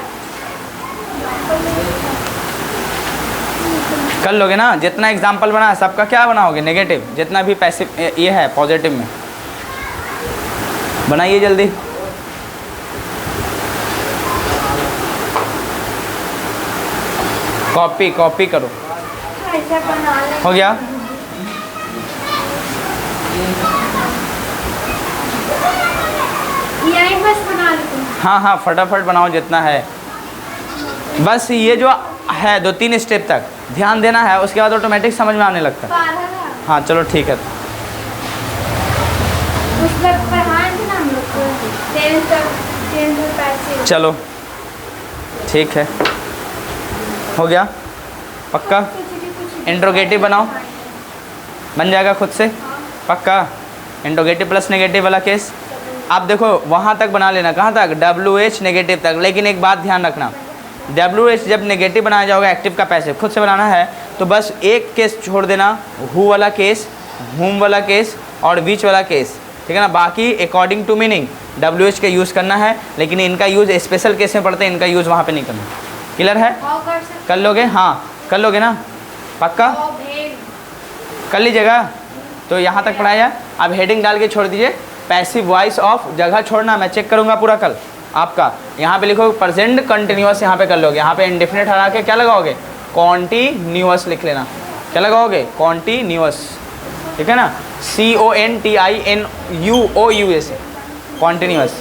कर लोगे ना? जितना एग्जाम्पल बना है सबका क्या बनाओगे? नेगेटिव। जितना भी पैसिव ये है पॉजिटिव में, बनाइए जल्दी। कॉपी करो। हो गया? बस बना लो। हाँ, फटाफट बनाओ जितना है। बस ये जो है 2-3 स्टेप तक ध्यान देना है, उसके बाद ऑटोमेटिक समझ में आने लगता है। हाँ चलो ठीक है। चलो ठीक है, हो गया? पक्का? इंट्रोगेटिव बनाओ, बन जाएगा खुद से। पक्का? इंट्रोगेटिव प्लस नेगेटिव वाला केस। आप देखो वहाँ तक बना लेना, कहाँ तक? WH नेगेटिव तक। लेकिन एक बात ध्यान रखना, WH जब नेगेटिव बनाया जाओगे एक्टिव का पैसिव खुद से बनाना है, तो बस एक केस छोड़ देना, हु वाला केस, हुम वाला केस और विच वाला केस, ठीक है ना? बाकी अकॉर्डिंग टू मीनिंग WH का यूज़ करना है, लेकिन इनका यूज़ स्पेशल केस में पड़ते हैं, इनका यूज़ वहाँ पे नहीं करना। क्लियर है? कर लोगे? हाँ कर लोगे ना? पक्का? कर लीजिएगा। तो यहाँ तक पढ़ाया। अब हेडिंग डाल के छोड़ दीजिए, पैसिव वॉइस ऑफ, जगह छोड़ना, मैं चेक करूँगा पूरा कल। आपका यहाँ पे लिखो प्रेजेंट कंटिन्यूअस, यहाँ पे कर लोगे, यहाँ पे इंडेफिनिट हटा के क्या लगाओगे, कॉन्टिन्यूअस लिख लेना। क्या लगाओगे, कॉन्टिन्यूअस, ठीक है ना, CONTINUOUS, कॉन्टिन्यूअस।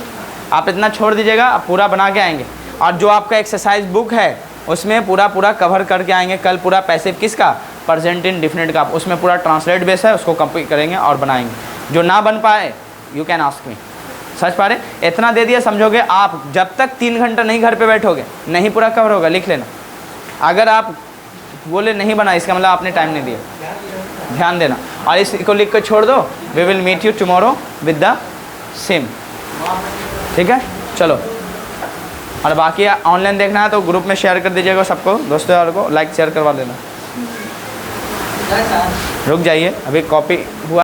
आप इतना छोड़ दीजिएगा, आप पूरा बना के आएंगे। और जो आपका एक्सरसाइज बुक है उसमें पूरा कवर करके आएंगे। कल पूरा पैसिव किसका, प्रेजेंट इंडेफिनिट का, उसमें पूरा ट्रांसलेट बेस है, उसको कंप्लीट करेंगे और बनाएंगे। जो ना बन पाए यू कैन आस्क मी। समझ पा रहे, इतना दे दिया, समझोगे आप। जब तक 3 घंटा नहीं घर पे बैठोगे नहीं पूरा कवर होगा, लिख लेना। अगर आप बोले नहीं बना, इसका मतलब आपने टाइम नहीं दिया, ध्यान देना। और इसको लिख कर छोड़ दो, we will meet you tomorrow with the same, ठीक है। चलो, और बाकी ऑनलाइन देखना है तो ग्रुप में शेयर कर दीजिएगा सबको, दोस्तों यार को लाइक शेयर करवा देना। रुक जाइए, अभी कॉपी हुआ।